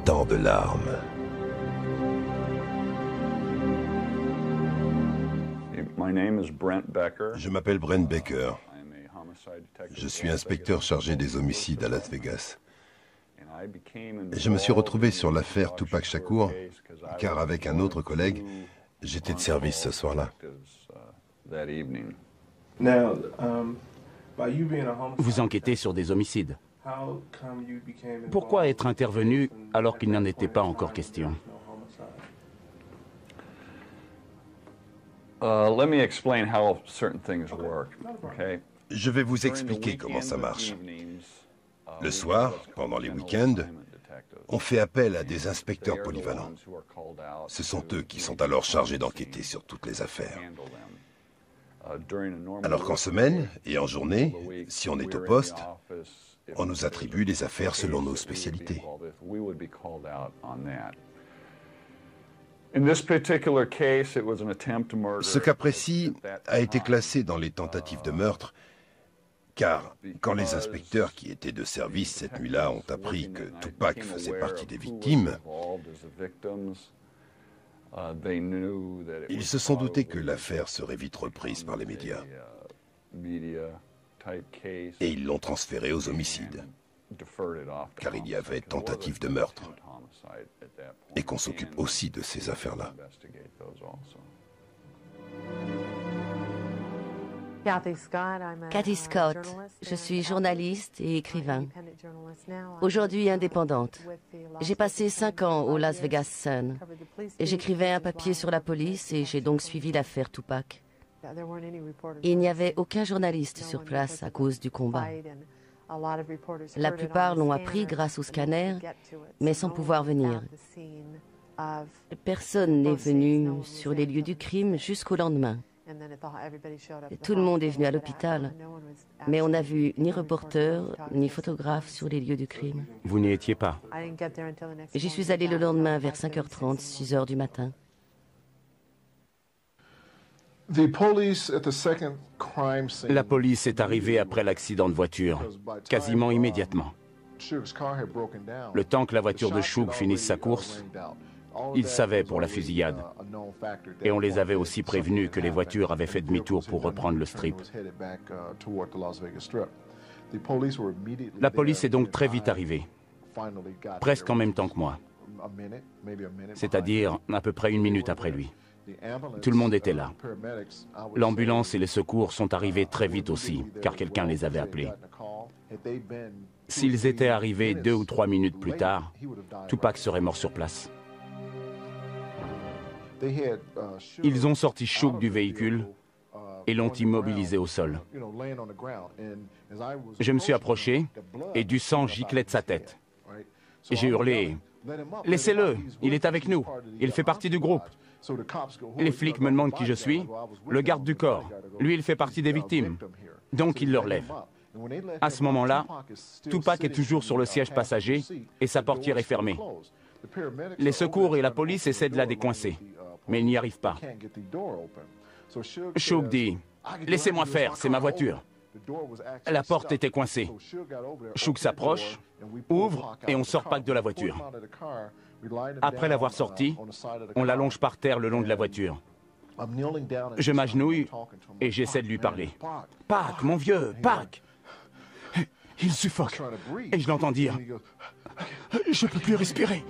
Tant de larmes. Je m'appelle Brent Baker. Je suis inspecteur chargé des homicides à Las Vegas. Et je me suis retrouvé sur l'affaire Tupac Shakur, car avec un autre collègue, j'étais de service ce soir-là. Vous enquêtez sur des homicides. Pourquoi être intervenu alors qu'il n'en était pas encore question? Je vais vous expliquer comment ça marche. Le soir, pendant les week-ends, on fait appel à des inspecteurs polyvalents. Ce sont eux qui sont alors chargés d'enquêter sur toutes les affaires. Alors qu'en semaine et en journée, si on est au poste, on nous attribue les affaires selon nos spécialités. Ce cas précis a été classé dans les tentatives de meurtre, car quand les inspecteurs qui étaient de service cette nuit-là ont appris que Tupac faisait partie des victimes, ils se sont doutés que l'affaire serait vite reprise par les médias. Et ils l'ont transféré aux homicides, car il y avait tentative de meurtre, et qu'on s'occupe aussi de ces affaires-là. Cathy Scott, je suis journaliste et écrivain. Aujourd'hui indépendante. J'ai passé 5 ans au Las Vegas Sun. Et j'écrivais un papier sur la police et j'ai donc suivi l'affaire Tupac. Il n'y avait aucun journaliste sur place à cause du combat. La plupart l'ont appris grâce au scanner, mais sans pouvoir venir. Personne n'est venu sur les lieux du crime jusqu'au lendemain. Tout le monde est venu à l'hôpital, mais on n'a vu ni reporter, ni photographe sur les lieux du crime. Vous n'y étiez pas? J'y suis allé le lendemain vers 5h30, 6h du matin. La police est arrivée après l'accident de voiture, quasiment immédiatement. Le temps que la voiture de Shug finisse sa course, ils savaient pour la fusillade. Et on les avait aussi prévenus que les voitures avaient fait demi-tour pour reprendre le strip. La police est donc très vite arrivée, presque en même temps que moi. C'est-à-dire à peu près 1 minute après lui. Tout le monde était là. L'ambulance et les secours sont arrivés très vite aussi, car quelqu'un les avait appelés. S'ils étaient arrivés 2 ou 3 minutes plus tard, Tupac serait mort sur place. Ils ont sorti Shug du véhicule et l'ont immobilisé au sol. Je me suis approché et du sang giclait de sa tête. Et j'ai hurlé « Laissez-le, il est avec nous, il fait partie du groupe ». Les flics me demandent qui je suis. Le garde du corps, lui, il fait partie des victimes. Donc il le relève. À ce moment-là, Tupac est toujours sur le siège passager et sa portière est fermée. Les secours et la police essaient de la décoincer, mais ils n'y arrivent pas. Shug dit « Laissez-moi faire, c'est ma voiture ». La porte était coincée. Shug s'approche, ouvre et on sort Pac de la voiture. Après l'avoir sorti, on l'allonge par terre le long de la voiture. Je m'agenouille et j'essaie de lui parler. « Pac, mon vieux, Pac !» Il suffoque et je l'entends dire « Je peux plus respirer !»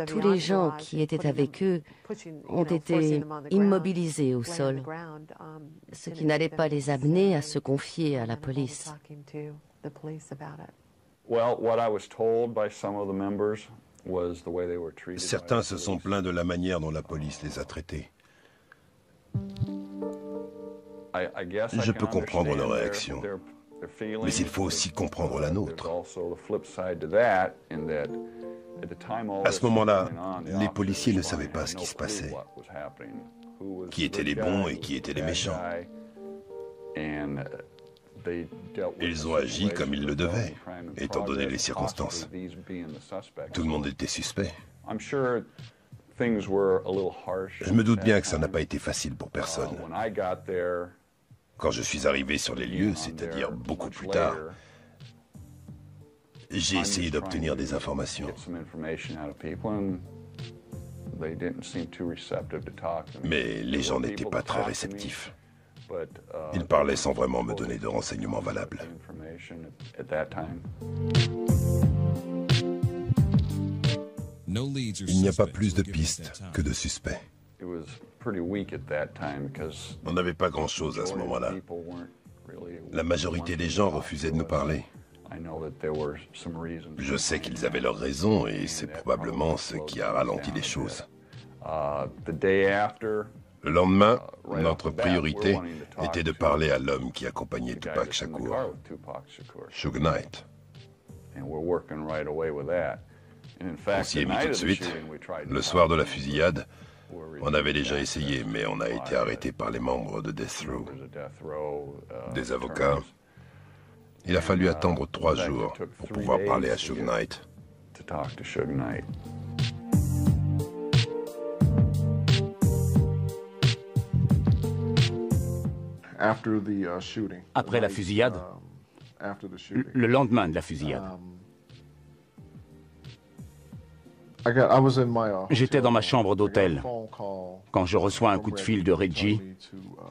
Tous les gens qui étaient avec eux ont été immobilisés au sol, ce qui n'allait pas les amener à se confier à la police. Certains se sont plaints de la manière dont la police les a traités. Je peux comprendre leur réaction, mais il faut aussi comprendre la nôtre. À ce moment-là, les policiers ne savaient pas ce qui se passait, qui étaient les bons et qui étaient les méchants. Ils ont agi comme ils le devaient, étant donné les circonstances. Tout le monde était suspect. Je me doute bien que ça n'a pas été facile pour personne. Quand je suis arrivé sur les lieux, c'est-à-dire beaucoup plus tard, j'ai essayé d'obtenir des informations. Mais les gens n'étaient pas très réceptifs. Ils parlaient sans vraiment me donner de renseignements valables. Il n'y a pas plus de pistes que de suspects. On n'avait pas grand-chose à ce moment-là. La majorité des gens refusaient de nous parler. Je sais qu'ils avaient leurs raisons et c'est probablement ce qui a ralenti les choses. Le lendemain, notre priorité était de parler à l'homme qui accompagnait Tupac Shakur, Suge Knight. On s'y est mis tout de suite. Le soir de la fusillade, on avait déjà essayé, mais on a été arrêté par les membres de Death Row, des avocats. Il a fallu attendre 3 jours pour pouvoir parler à Suge Knight. Après la fusillade, le lendemain de la fusillade, j'étais dans ma chambre d'hôtel quand je reçois un coup de fil de Reggie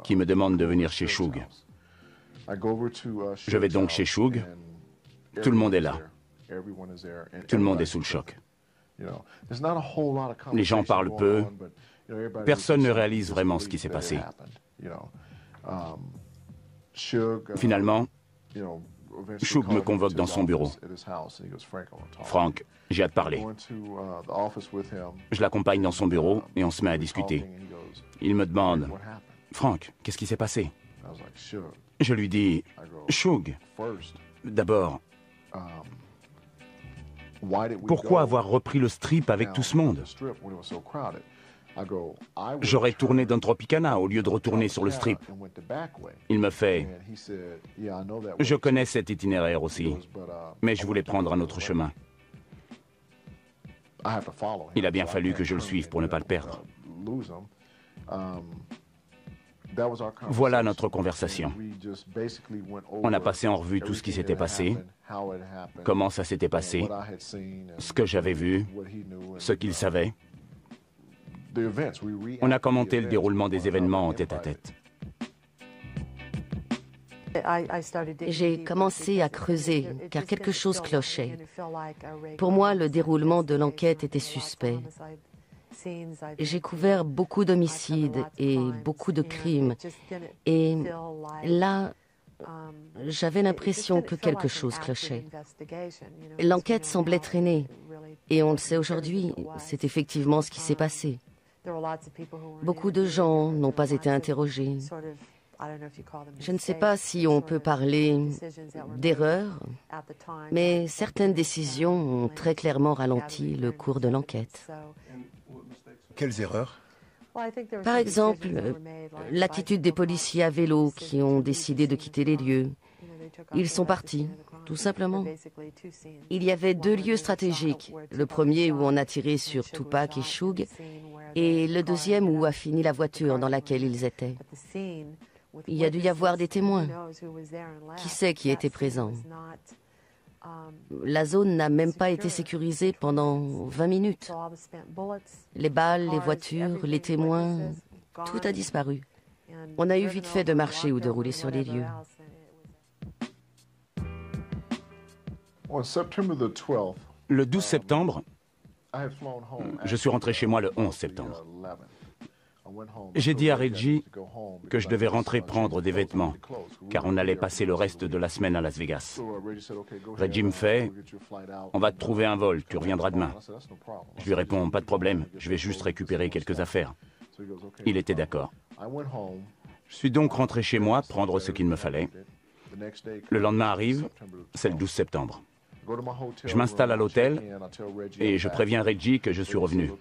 qui me demande de venir chez Suge. Je vais donc chez Suge. Tout le monde est là. Tout le monde est sous le choc. Les gens parlent peu. Personne ne réalise vraiment ce qui s'est passé. Finalement, Suge me convoque dans son bureau. Frank, j'ai à te parler. Je l'accompagne dans son bureau et on se met à discuter. Il me demande, Frank, qu'est-ce qui s'est passé? Je lui dis, Suge, d'abord, pourquoi avoir repris le strip avec tout ce monde? J'aurais tourné dans Tropicana au lieu de retourner sur le strip. Il me fait, je connais cet itinéraire aussi, mais je voulais prendre un autre chemin. Il a bien fallu que je le suive pour ne pas le perdre. Voilà notre conversation. On a passé en revue tout ce qui s'était passé, comment ça s'était passé, ce que j'avais vu, ce qu'il savait. On a commenté le déroulement des événements en tête-à-tête. J'ai commencé à creuser, car quelque chose clochait. Pour moi, le déroulement de l'enquête était suspect. J'ai couvert beaucoup d'homicides et beaucoup de crimes. Et là, j'avais l'impression que quelque chose clochait. L'enquête semblait traîner. Et on le sait aujourd'hui, c'est effectivement ce qui s'est passé. Beaucoup de gens n'ont pas été interrogés. Je ne sais pas si on peut parler d'erreur, mais certaines décisions ont très clairement ralenti le cours de l'enquête. Quelles erreurs? Par exemple, l'attitude des policiers à vélo qui ont décidé de quitter les lieux. Ils sont partis, tout simplement. Il y avait 2 lieux stratégiques. Le premier où on a tiré sur Tupac et Suge, et le deuxième où a fini la voiture dans laquelle ils étaient. Il y a dû y avoir des témoins. Qui sait qui était présent? La zone n'a même pas été sécurisée pendant 20 minutes. Les balles, les voitures, les témoins, tout a disparu. On a eu vite fait de marcher ou de rouler sur les lieux. Le 12 septembre, je suis rentré chez moi le 11 septembre. J'ai dit à Reggie que je devais rentrer prendre des vêtements, car on allait passer le reste de la semaine à Las Vegas. Reggie me fait « On va te trouver un vol, tu reviendras demain. » Je lui réponds « Pas de problème, je vais juste récupérer quelques affaires. » Il était d'accord. Je suis donc rentré chez moi prendre ce qu'il me fallait. Le lendemain arrive, c'est le 12 septembre. Je m'installe à l'hôtel et je préviens Reggie que je suis revenu.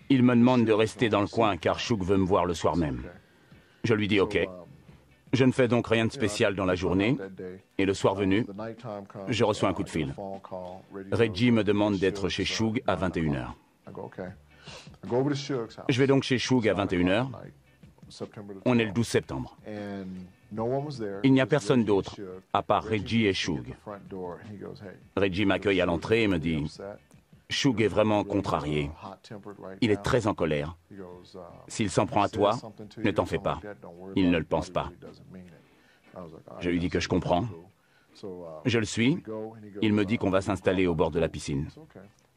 Il me demande de rester dans le coin car Suge veut me voir le soir même. Je lui dis OK. Je ne fais donc rien de spécial dans la journée et le soir venu, je reçois un coup de fil. Reggie me demande d'être chez Suge à 21h. Je vais donc chez Suge à 21h. On est le 12 septembre. Il n'y a personne d'autre, à part Reggie et Suge. Reggie m'accueille à l'entrée et me dit « Suge est vraiment contrarié. Il est très en colère. S'il s'en prend à toi, ne t'en fais pas. Il ne le pense pas. » Je lui dis que je comprends. Je le suis. Il me dit qu'on va s'installer au bord de la piscine.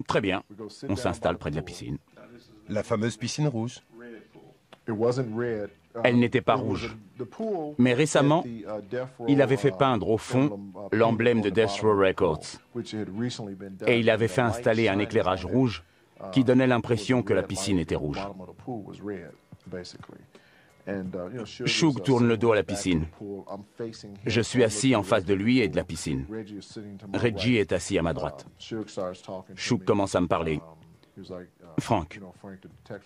Très bien, on s'installe près de la piscine. La fameuse piscine rouge. Elle n'était pas rouge. Mais récemment, il avait fait peindre au fond l'emblème de Death Row Records. Et il avait fait installer un éclairage rouge qui donnait l'impression que la piscine était rouge. Suge tourne le dos à la piscine. Je suis assis en face de lui et de la piscine. Reggie est assis à ma droite. Suge commence à me parler. « Frank,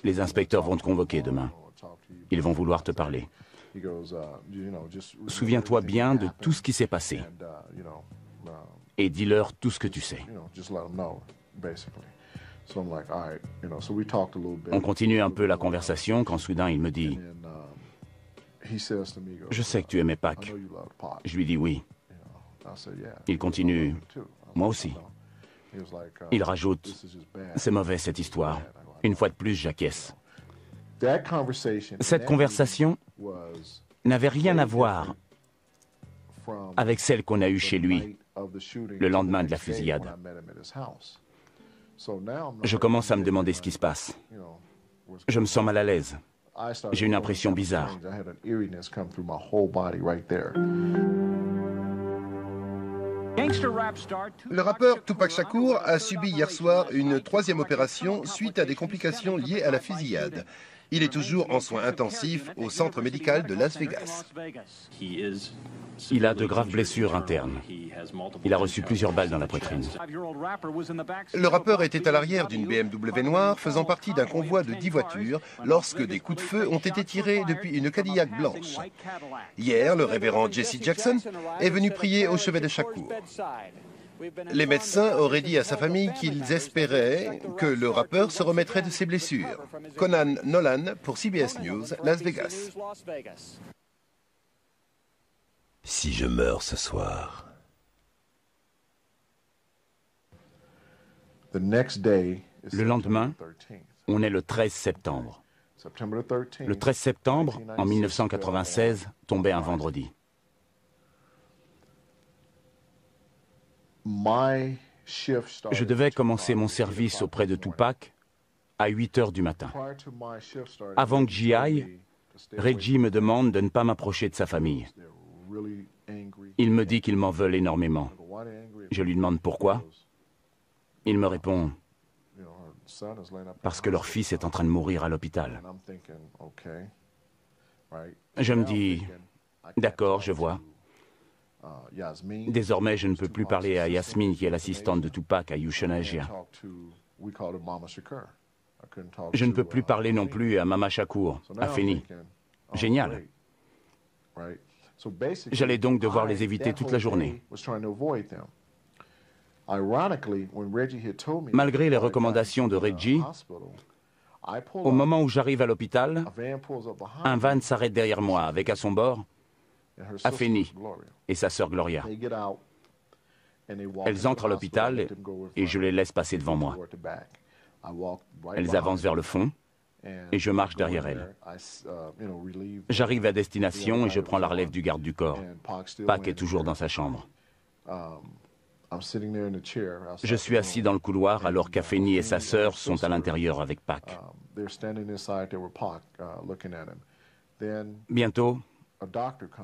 les inspecteurs vont te convoquer demain. Ils vont vouloir te parler. Souviens-toi bien de tout ce qui s'est passé. Et dis-leur tout ce que tu sais. » On continue un peu la conversation quand soudain il me dit « Je sais que tu aimais Pac. » Je lui dis oui. Il continue « Moi aussi. » Il rajoute « C'est mauvais cette histoire. Une fois de plus, j'acquiesce. » Cette conversation n'avait rien à voir avec celle qu'on a eue chez lui le lendemain de la fusillade. Je commence à me demander ce qui se passe. Je me sens mal à l'aise. J'ai une impression bizarre. Le rappeur Tupac Shakur a subi hier soir une 3e opération suite à des complications liées à la fusillade. Il est toujours en soins intensifs au centre médical de Las Vegas. Il a de graves blessures internes. Il a reçu plusieurs balles dans la poitrine. Le rappeur était à l'arrière d'une BMW noire faisant partie d'un convoi de 10 voitures lorsque des coups de feu ont été tirés depuis une Cadillac blanche. Hier, le révérend Jesse Jackson est venu prier au chevet de Shakur. Les médecins auraient dit à sa famille qu'ils espéraient que le rappeur se remettrait de ses blessures. Conan Nolan pour CBS News, Las Vegas. Si je meurs ce soir. Le lendemain, on est le 13 septembre. Le 13 septembre, en 1996, tombait un vendredi. Je devais commencer mon service auprès de Tupac à 8 heures du matin. Avant que j'y aille, Reggie me demande de ne pas m'approcher de sa famille. Il me dit qu'ils m'en veulent énormément. Je lui demande pourquoi. Il me répond « Parce que leur fils est en train de mourir à l'hôpital. » Je me dis « D'accord, je vois. » Désormais, je ne peux plus parler à Yasmine, qui est l'assistante de Tupac à Euthanasia. Je ne peux plus parler non plus à Mama Shakur, à Feni. Génial. J'allais donc devoir les éviter toute la journée. Malgré les recommandations de Reggie, au moment où j'arrive à l'hôpital, un van s'arrête derrière moi avec à son bord Afeni et sa sœur Gloria. Elles entrent à l'hôpital et je les laisse passer devant moi. Elles avancent vers le fond et je marche derrière elles. J'arrive à destination et je prends la relève du garde du corps. Pac est toujours dans sa chambre. Je suis assis dans le couloir alors qu'Afeni et sa sœur sont à l'intérieur avec Pac. Bientôt,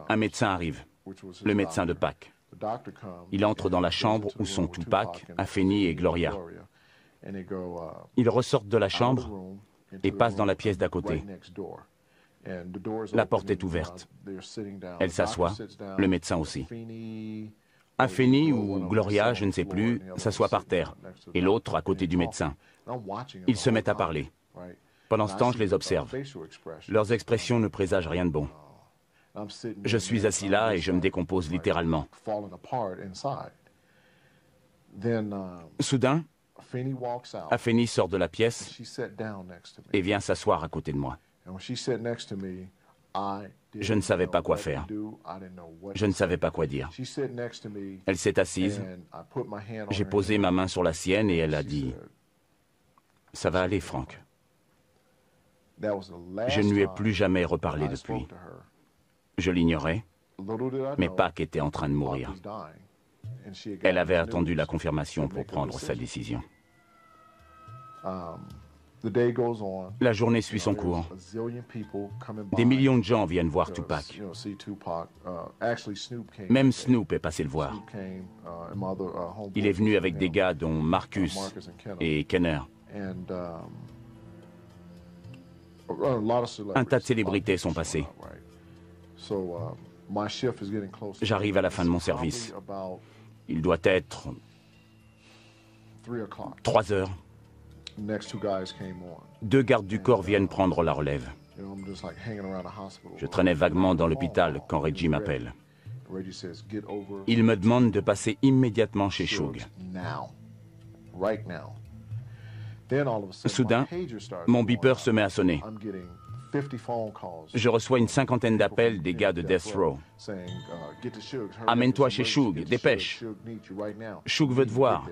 un médecin arrive, le médecin de Pac. Il entre dans la chambre où sont Tupac, Afeni et Gloria. Ils ressortent de la chambre et passent dans la pièce d'à côté. La porte est ouverte. Elle s'assoit, le médecin aussi. Afeni ou Gloria, je ne sais plus, s'assoit par terre, et l'autre à côté du médecin. Ils se mettent à parler. Pendant ce temps, je les observe. Leurs expressions ne présagent rien de bon. Je suis assis là et je me décompose littéralement. Soudain, Afeni sort de la pièce et vient s'asseoir à côté de moi. Je ne savais pas quoi faire. Je ne savais pas quoi dire. Elle s'est assise. J'ai posé ma main sur la sienne et elle a dit « Ça va aller, Frank. » Je ne lui ai plus jamais reparlé depuis. Je l'ignorais, mais Pac était en train de mourir. Elle avait attendu la confirmation pour prendre sa décision. La journée suit son cours. Des millions de gens viennent voir Tupac. Même Snoop est passé le voir. Il est venu avec des gars dont Marcus et Kenner. Un tas de célébrités sont passées. J'arrive à la fin de mon service. Il doit être 3 heures. Deux gardes du corps viennent prendre la relève. Je traînais vaguement dans l'hôpital quand Reggie m'appelle. Il me demande de passer immédiatement chez Shug. Soudain, mon beeper se met à sonner. Je reçois une 50aine d'appels des gars de Death Row. Amène-toi chez Shug, dépêche. Shug veut te voir.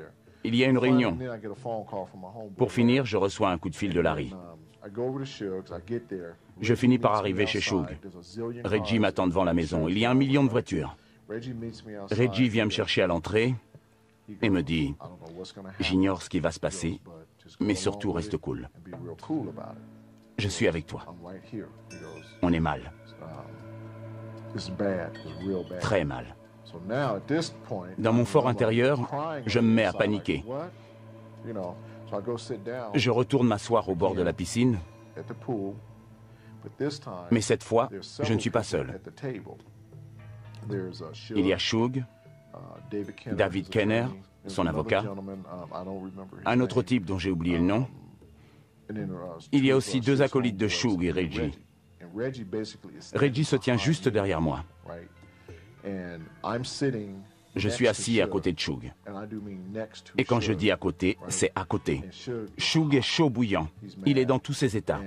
Il y a une réunion. Pour finir, je reçois un coup de fil de Larry. Je finis par arriver chez Shug. Reggie m'attend devant la maison. Il y a 1 million de voitures. Reggie vient me chercher à l'entrée et me dit « J'ignore ce qui va se passer, mais surtout reste cool. Je suis avec toi. On est mal. Très mal. » Dans mon fort intérieur, je me mets à paniquer. Je retourne m'asseoir au bord de la piscine, mais cette fois, je ne suis pas seul. Il y a Shug, David Kenner, son avocat, un autre type dont j'ai oublié le nom. Il y a aussi 2 acolytes de Shug et Reggie. Reggie se tient juste derrière moi. Je suis assis à côté de Shug. Et quand je dis à côté, c'est à côté. Shug est chaud bouillant. Il est dans tous ses états.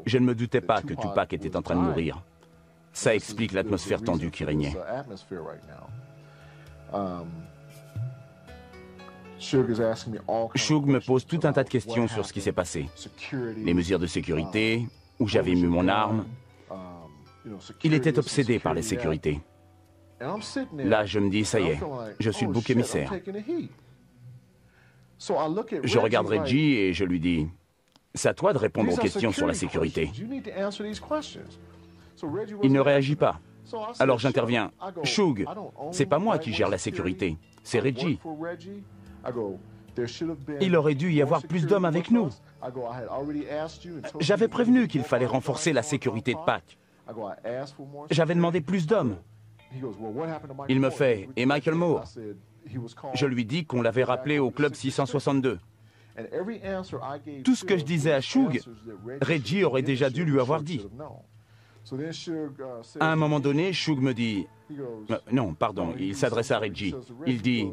Je ne me doutais pas que Tupac était en train de mourir. Ça explique l'atmosphère tendue qui régnait. Shug me pose tout un tas de questions sur ce qui s'est passé. Les mesures de sécurité, où j'avais mis mon arme. Il était obsédé par les sécurités. Là, je me dis, ça y est, je suis le bouc émissaire. Je regarde Reggie et je lui dis, c'est à toi de répondre aux questions sur la sécurité. Il ne réagit pas. Alors j'interviens. Shug, c'est pas moi qui gère la sécurité, c'est Reggie. Il aurait dû y avoir plus d'hommes avec nous. J'avais prévenu qu'il fallait renforcer la sécurité de Pâques. J'avais demandé plus d'hommes. Il me fait « Et Michael Moore ?» Je lui dis qu'on l'avait rappelé au club 662. Tout ce que je disais à Shug, Reggie aurait déjà dû lui avoir dit. À un moment donné, Shug me dit... non, pardon, il s'adresse à Reggie. Il dit...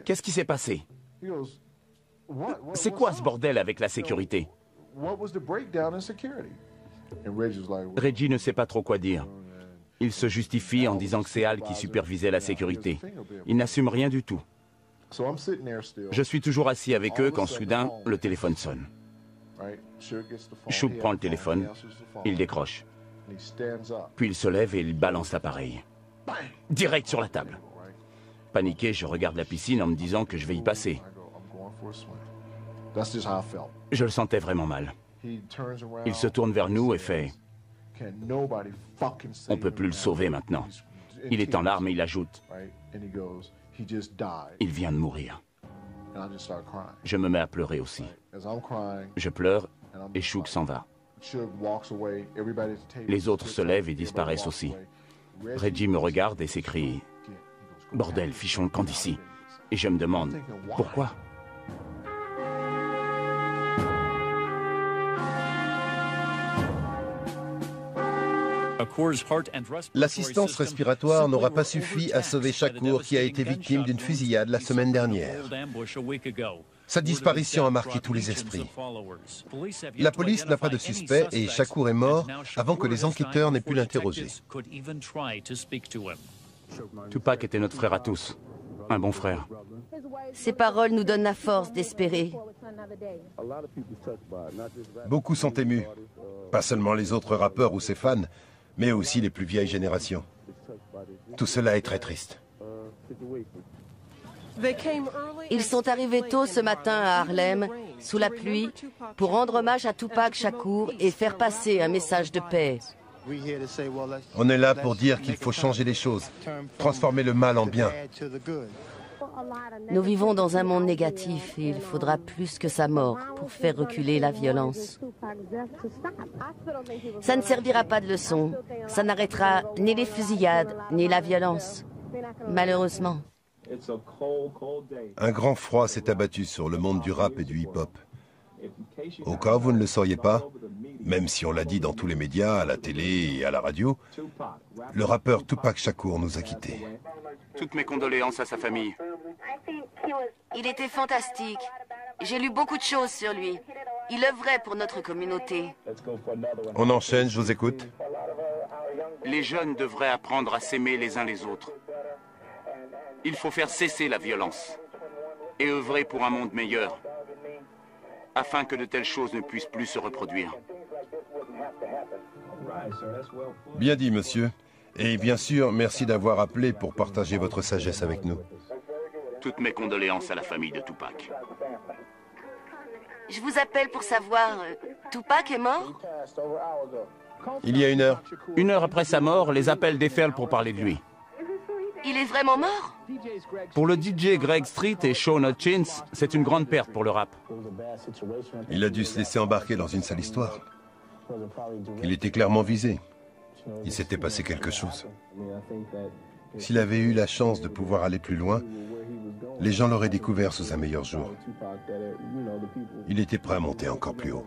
Qu'est-ce qui s'est passé? C'est quoi ce bordel avec la sécurité? Reggie ne sait pas trop quoi dire. Il se justifie en disant que c'est Al qui supervisait la sécurité. Il n'assume rien du tout. Je suis toujours assis avec eux quand soudain, le téléphone sonne. Shug prend le téléphone, il décroche. Puis il se lève et il balance l'appareil. Direct sur la table. Paniqué, je regarde la piscine en me disant que je vais y passer. Je le sentais vraiment mal. Il se tourne vers nous et fait « On ne peut plus le sauver maintenant. » Il est en larmes et il ajoute « Il vient de mourir. » Je me mets à pleurer aussi. Je pleure et Shug s'en va. Les autres se lèvent et disparaissent aussi. Reggie me regarde et s'écrie « Bordel, fichons le camp d'ici !» Et je me demande « Pourquoi ?» L'assistance respiratoire n'aura pas suffi à sauver Shakur qui a été victime d'une fusillade la semaine dernière. Sa disparition a marqué tous les esprits. La police n'a pas de suspect et Shakur est mort avant que les enquêteurs n'aient pu l'interroger. Tupac était notre frère à tous. Un bon frère. Ces paroles nous donnent la force d'espérer. Beaucoup sont émus. Pas seulement les autres rappeurs ou ses fans, mais aussi les plus vieilles générations. Tout cela est très triste. Ils sont arrivés tôt ce matin à Harlem, sous la pluie, pour rendre hommage à Tupac Shakur et faire passer un message de paix. On est là pour dire qu'il faut changer les choses, transformer le mal en bien. Nous vivons dans un monde négatif et il faudra plus que sa mort pour faire reculer la violence. Ça ne servira pas de leçon. Ça n'arrêtera ni les fusillades, ni la violence. Malheureusement. Un grand froid s'est abattu sur le monde du rap et du hip-hop. Au cas où vous ne le sauriez pas, même si on l'a dit dans tous les médias, à la télé et à la radio, le rappeur Tupac Shakur nous a quittés. Toutes mes condoléances à sa famille. Il était fantastique. J'ai lu beaucoup de choses sur lui. Il œuvrait pour notre communauté. On enchaîne, je vous écoute. Les jeunes devraient apprendre à s'aimer les uns les autres. Il faut faire cesser la violence et œuvrer pour un monde meilleur, afin que de telles choses ne puissent plus se reproduire. Bien dit, monsieur. Et bien sûr, merci d'avoir appelé pour partager votre sagesse avec nous. Toutes mes condoléances à la famille de Tupac. Je vous appelle pour savoir, Tupac est mort? Il y a 1 heure. 1 heure après sa mort, les appels déferlent pour parler de lui. Il est vraiment mort? Pour le DJ Greg Street et Sean Hutchins, c'est une grande perte pour le rap. Il a dû se laisser embarquer dans une sale histoire. Il était clairement visé. Il s'était passé quelque chose. S'il avait eu la chance de pouvoir aller plus loin, les gens l'auraient découvert sous un meilleur jour. Il était prêt à monter encore plus haut.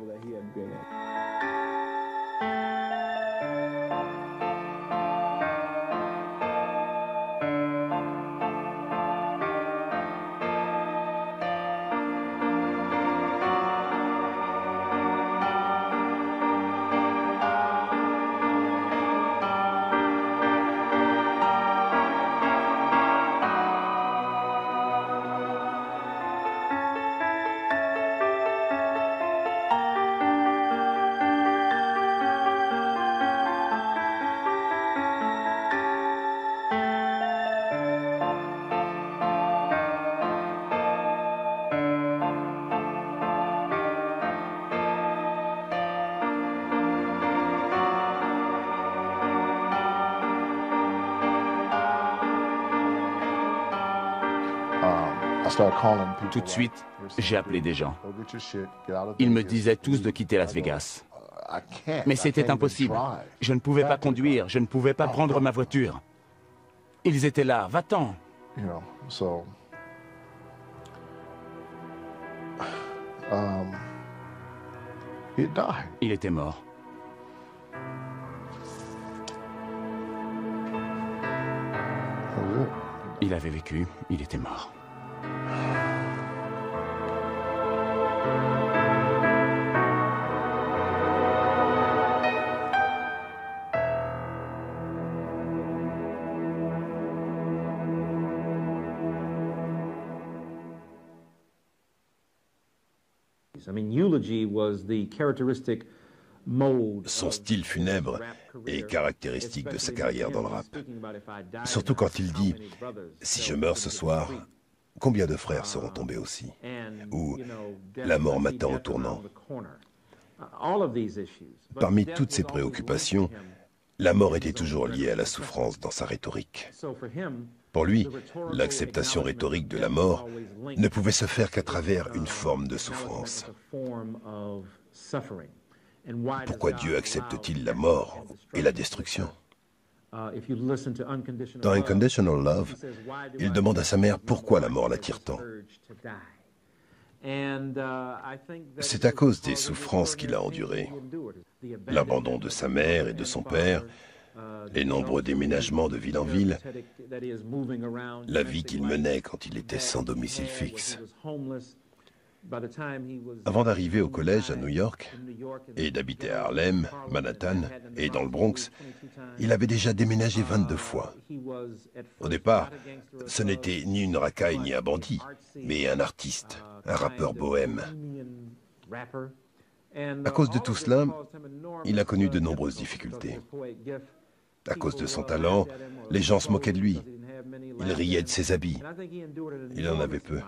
Tout de suite, j'ai appelé des gens. Ils me disaient tous de quitter Las Vegas. Mais c'était impossible. Je ne pouvais pas conduire, je ne pouvais pas prendre ma voiture. Ils étaient là, va-t'en. Il était mort. Il avait vécu, il était mort. Son style funèbre est caractéristique de sa carrière dans le rap. Surtout quand il dit « Si je meurs ce soir, combien de frères seront tombés aussi ?» ou « La mort m'attend au tournant ». Parmi toutes ses préoccupations, la mort était toujours liée à la souffrance dans sa rhétorique. Pour lui, l'acceptation rhétorique de la mort ne pouvait se faire qu'à travers une forme de souffrance. Pourquoi Dieu accepte-t-il la mort et la destruction? Dans Unconditional Love, il demande à sa mère pourquoi la mort l'attire tant. C'est à cause des souffrances qu'il a endurées. L'abandon de sa mère et de son père, les nombreux déménagements de ville en ville, la vie qu'il menait quand il était sans domicile fixe. Avant d'arriver au collège à New York et d'habiter à Harlem, Manhattan et dans le Bronx, il avait déjà déménagé 22 fois. Au départ, ce n'était ni une racaille ni un bandit, mais un artiste, un rappeur bohème. À cause de tout cela, il a connu de nombreuses difficultés. À cause de son talent, les gens se moquaient de lui. Il riait de ses habits. Il en avait peu.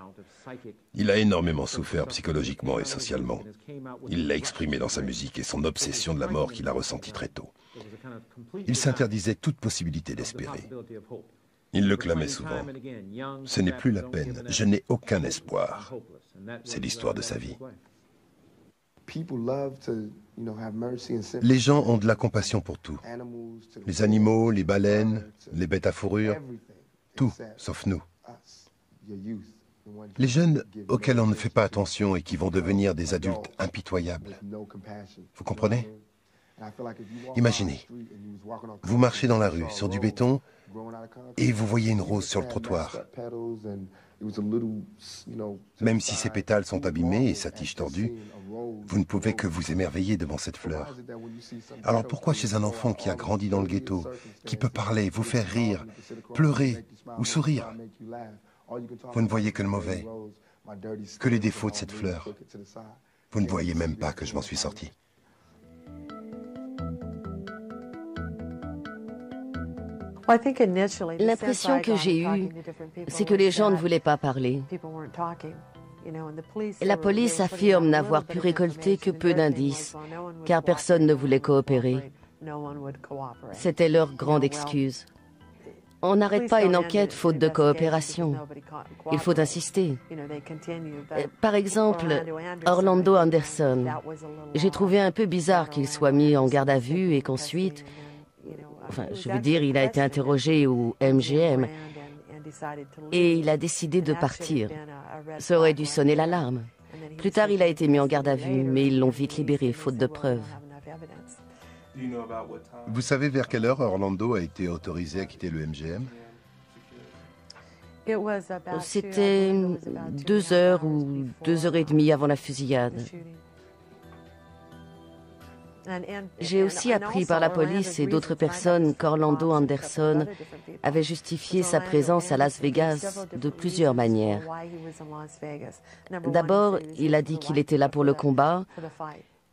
Il a énormément souffert psychologiquement et socialement. Il l'a exprimé dans sa musique et son obsession de la mort qu'il a ressentie très tôt. Il s'interdisait toute possibilité d'espérer. Il le clamait souvent. « Ce n'est plus la peine, je n'ai aucun espoir. » C'est l'histoire de sa vie. Les gens ont de la compassion pour tout. Les animaux, les baleines, les bêtes à fourrure, tout, sauf nous. Les jeunes auxquels on ne fait pas attention et qui vont devenir des adultes impitoyables. Vous comprenez? Imaginez, vous marchez dans la rue, sur du béton, et vous voyez une rose sur le trottoir. Même si ses pétales sont abîmés et sa tige tordue, vous ne pouvez que vous émerveiller devant cette fleur. Alors pourquoi chez un enfant qui a grandi dans le ghetto, qui peut parler, vous faire rire, pleurer ou sourire, vous ne voyez que le mauvais, que les défauts de cette fleur? Vous ne voyez même pas que je m'en suis sorti. L'impression que j'ai eue, c'est que les gens ne voulaient pas parler. La police affirme n'avoir pu récolter que peu d'indices, car personne ne voulait coopérer. C'était leur grande excuse. On n'arrête pas une enquête faute de coopération. Il faut insister. Par exemple, Orlando Anderson. J'ai trouvé un peu bizarre qu'il soit mis en garde à vue et qu'ensuite... Enfin, je veux dire, il a été interrogé au MGM et il a décidé de partir. Ça aurait dû sonner l'alarme. Plus tard, il a été mis en garde à vue, mais ils l'ont vite libéré, faute de preuves. Vous savez vers quelle heure Orlando a été autorisé à quitter le MGM? C'était 2 heures ou 2 heures et demie avant la fusillade. J'ai aussi appris par la police et d'autres personnes qu'Orlando Anderson avait justifié sa présence à Las Vegas de plusieurs manières. D'abord, il a dit qu'il était là pour le combat.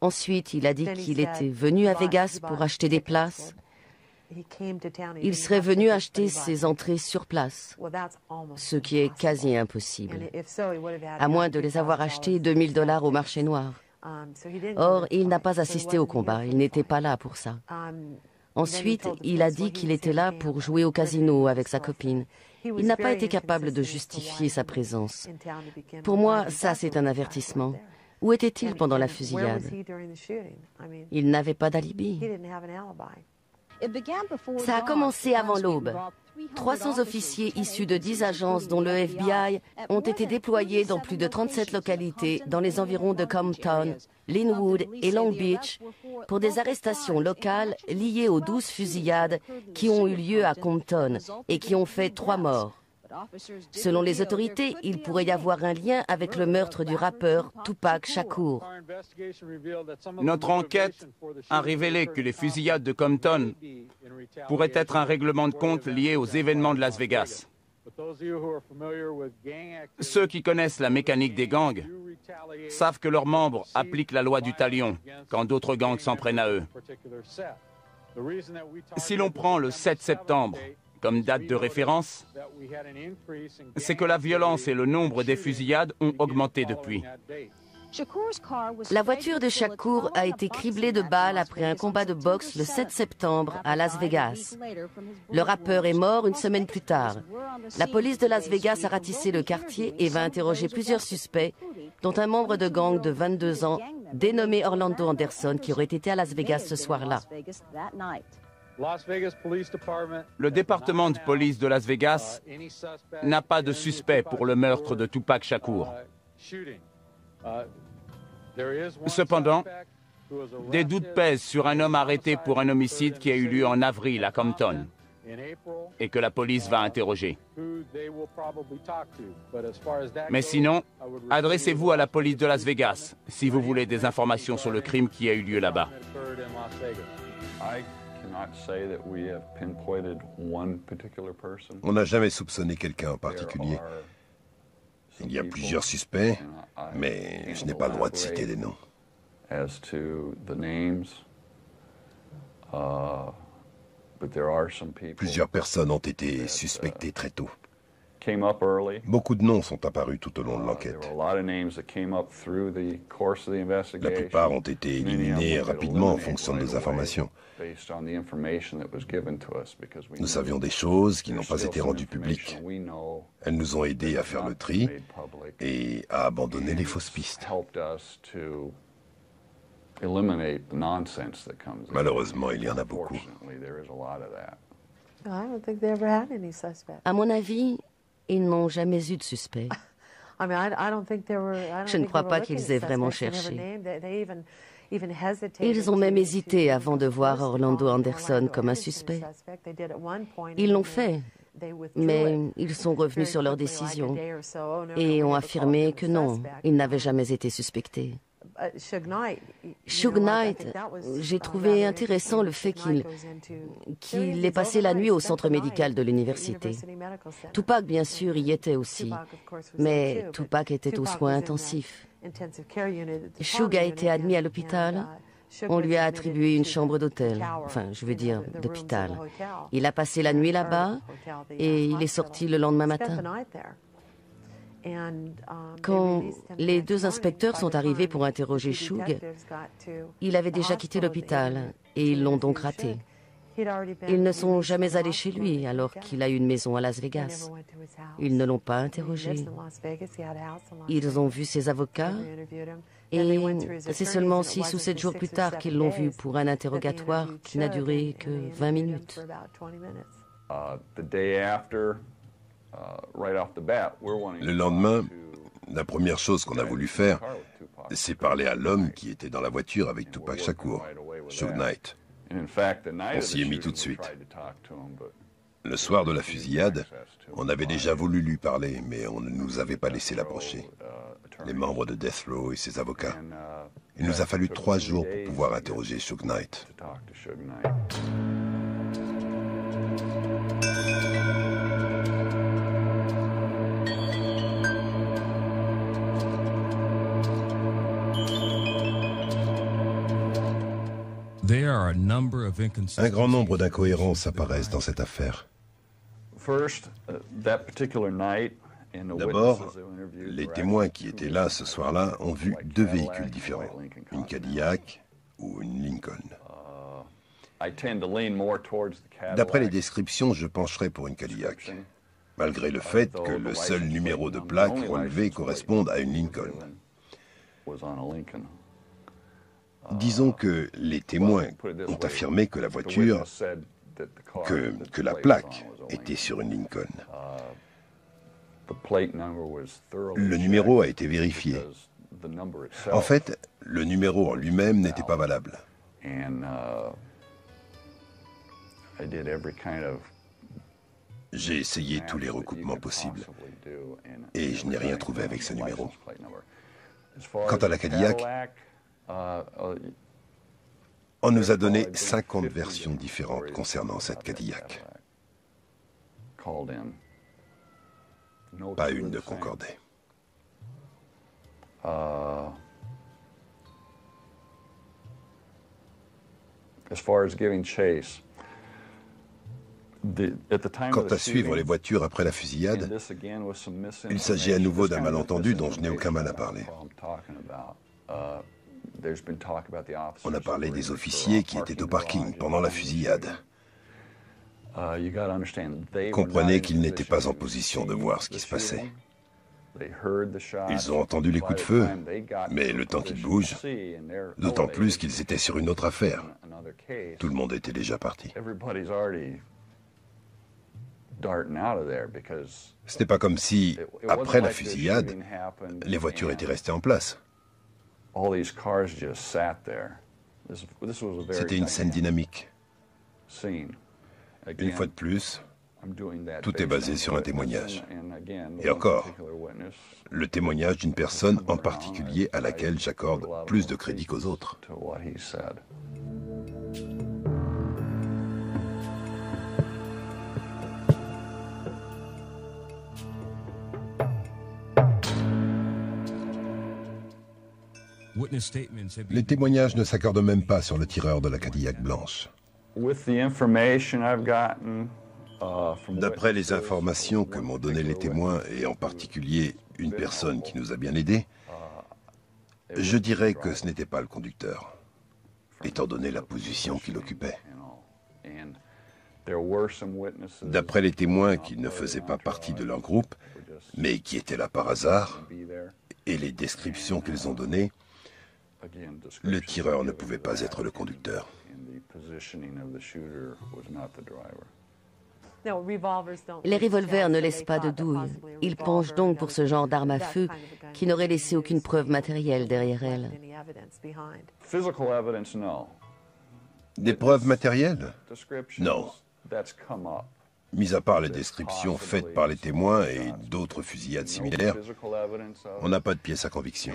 Ensuite, il a dit qu'il était venu à Vegas pour acheter des places. Il serait venu acheter ses entrées sur place, ce qui est quasi impossible, à moins de les avoir achetées $2000 au marché noir. Or, il n'a pas assisté au combat, il n'était pas là pour ça. 'Ensuite, il a dit qu'il était là pour jouer au casino avec sa copine. Il a dit qu'il était venu à Vegas pour acheter des places, ce qui est quasi impossible, à moins de les avoir achetées $2000 au marché noir. Or, il n'a pas assisté au combat, il n'était pas là pour ça. 'Ensuite, il a dit qu'il était là pour jouer au casino avec sa copine. Il a dit Il n'a pas été capable de justifier sa présence. Pour moi, ça, c'est un avertissement. Où était-il pendant la fusillade? Il n'avait pas d'alibi. Ça a commencé avant l'aube. 300 officiers issus de 10 agences, dont le FBI, ont été déployés dans plus de 37 localités dans les environs de Compton, Linwood et Long Beach pour des arrestations locales liées aux 12 fusillades qui ont eu lieu à Compton et qui ont fait 3 morts. Selon les autorités, il pourrait y avoir un lien avec le meurtre du rappeur Tupac Shakur. Notre enquête a révélé que les fusillades de Compton pourraient être un règlement de compte lié aux événements de Las Vegas. Ceux qui connaissent la mécanique des gangs savent que leurs membres appliquent la loi du talion quand d'autres gangs s'en prennent à eux. Si l'on prend le 7 septembre comme date de référence, c'est que la violence et le nombre des fusillades ont augmenté depuis. La voiture de Shakur a été criblée de balles après un combat de boxe le 7 septembre à Las Vegas. Le rappeur est mort une semaine plus tard. La police de Las Vegas a ratissé le quartier et va interroger plusieurs suspects, dont un membre de gang de 22 ans, dénommé Orlando Anderson, qui aurait été à Las Vegas ce soir-là. Le département de police de Las Vegas n'a pas de suspect pour le meurtre de Tupac Shakur. Cependant, des doutes pèsent sur un homme arrêté pour un homicide qui a eu lieu en avril à Compton et que la police va interroger. Mais sinon, adressez-vous à la police de Las Vegas si vous voulez des informations sur le crime qui a eu lieu là-bas. On n'a jamais soupçonné quelqu'un en particulier. Il y a plusieurs suspects, mais je n'ai pas le droit de citer des noms. Plusieurs personnes ont été suspectées très tôt. Beaucoup de noms sont apparus tout au long de l'enquête. La plupart ont été éliminés rapidement en fonction de nos informations. Nous savions des choses qui n'ont pas été rendues publiques. Elles nous ont aidés à faire le tri et à abandonner les fausses pistes. Malheureusement, il y en a beaucoup. À mon avis, ils n'ont jamais eu de suspect. Je ne crois pas qu'ils aient vraiment cherché. Ils ont même hésité avant de voir Orlando Anderson comme un suspect. Ils l'ont fait, mais ils sont revenus sur leur décision et ont affirmé que non, ils n'avaient jamais été suspectés. Suge Knight, j'ai trouvé intéressant le fait qu'il ait passé la nuit au centre médical de l'université. Tupac, bien sûr, y était aussi, mais Tupac était aux soins intensifs. Suge a été admis à l'hôpital. On lui a attribué une chambre d'hôtel, enfin, je veux dire, d'hôpital. Il a passé la nuit là-bas et il est sorti le lendemain matin. Quand les 2 inspecteurs sont arrivés pour interroger Suge, il avait déjà quitté l'hôpital et ils l'ont donc raté. Ils ne sont jamais allés chez lui alors qu'il a une maison à Las Vegas. Ils ne l'ont pas interrogé. Ils ont vu ses avocats et c'est seulement 6 ou 7 jours plus tard qu'ils l'ont vu pour un interrogatoire qui n'a duré que 20 minutes. Le lendemain, la première chose qu'on a voulu faire, c'est parler à l'homme qui était dans la voiture avec Tupac Shakur, Suge Knight. On s'y est mis tout de suite. Le soir de la fusillade, on avait déjà voulu lui parler, mais on ne nous avait pas laissé l'approcher. Les membres de Death Row et ses avocats. Il nous a fallu 3 jours pour pouvoir interroger Suge Knight. Un grand nombre d'incohérences apparaissent dans cette affaire. D'abord, les témoins qui étaient là ce soir-là ont vu 2 véhicules différents, une Cadillac ou une Lincoln. D'après les descriptions, je pencherais pour une Cadillac. malgré le fait que le seul numéro de plaque relevé corresponde à une Lincoln. Disons que les témoins ont affirmé que la voiture, que la plaque était sur une Lincoln. Le numéro a été vérifié. En fait, le numéro en lui-même n'était pas valable. J'ai essayé tous les recoupements possibles et je n'ai rien trouvé avec ce numéro. Quant à la Cadillac, on nous a donné 50 versions différentes concernant cette Cadillac. Pas une ne concordait. Quant à suivre les voitures après la fusillade, il s'agit à nouveau d'un malentendu dont je n'ai aucun mal à parler. On a parlé des officiers qui étaient au parking pendant la fusillade. Comprenez qu'ils n'étaient pas en position de voir ce qui se passait. Ils ont entendu les coups de feu, mais le temps qu'ils bougent, d'autant plus qu'ils étaient sur une autre affaire. Tout le monde était déjà parti. Ce n'est pas comme si, après la fusillade, les voitures étaient restées en place. C'était une scène dynamique. Une fois de plus, tout est basé sur un témoignage. Et encore, le témoignage d'une personne en particulier à laquelle j'accorde plus de crédit qu'aux autres. Les témoignages ne s'accordent même pas sur le tireur de la Cadillac blanche. D'après les informations que m'ont données les témoins, et en particulier une personne qui nous a bien aidés, je dirais que ce n'était pas le conducteur, étant donné la position qu'il occupait. D'après les témoins qui ne faisaient pas partie de leur groupe, mais qui étaient là par hasard, et les descriptions qu'ils ont données, le tireur ne pouvait pas être le conducteur. Les revolvers ne laissent pas de douille. Ils penchent donc pour ce genre d'arme à feu qui n'aurait laissé aucune preuve matérielle derrière elle. Des preuves matérielles? Non. Mis à part les descriptions faites par les témoins et d'autres fusillades similaires, on n'a pas de pièce à conviction.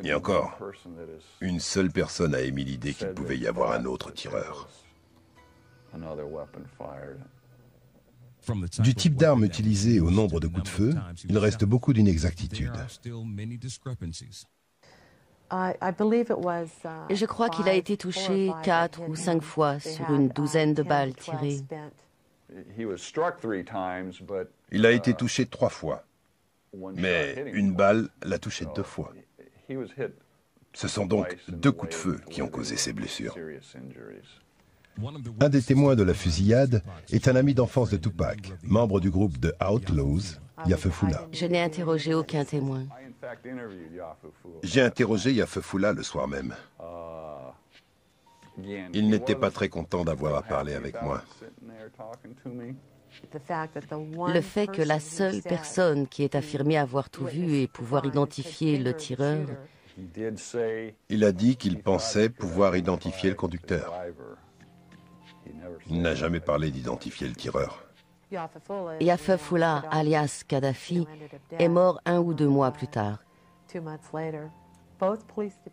Et encore, une seule personne a émis l'idée qu'il pouvait y avoir un autre tireur. Du type d'arme utilisée au nombre de coups de feu, il reste beaucoup d'inexactitudes. Je crois qu'il a été touché 4 ou 5 fois sur une douzaine de balles tirées. Il a été touché 3 fois, mais une balle l'a touché 2 fois. Ce sont donc 2 coups de feu qui ont causé ces blessures. Un des témoins de la fusillade est un ami d'enfance de Tupac, membre du groupe The Outlaws, Yafefula. Je n'ai interrogé aucun témoin. J'ai interrogé Yafefula le soir même. Il n'était pas très content d'avoir à parler avec moi. Le fait que la seule personne qui ait affirmé avoir tout vu et pouvoir identifier le tireur... Il a dit qu'il pensait pouvoir identifier le conducteur. Il n'a jamais parlé d'identifier le tireur. Yafefula, alias Kadhafi, est mort 1 ou 2 mois plus tard.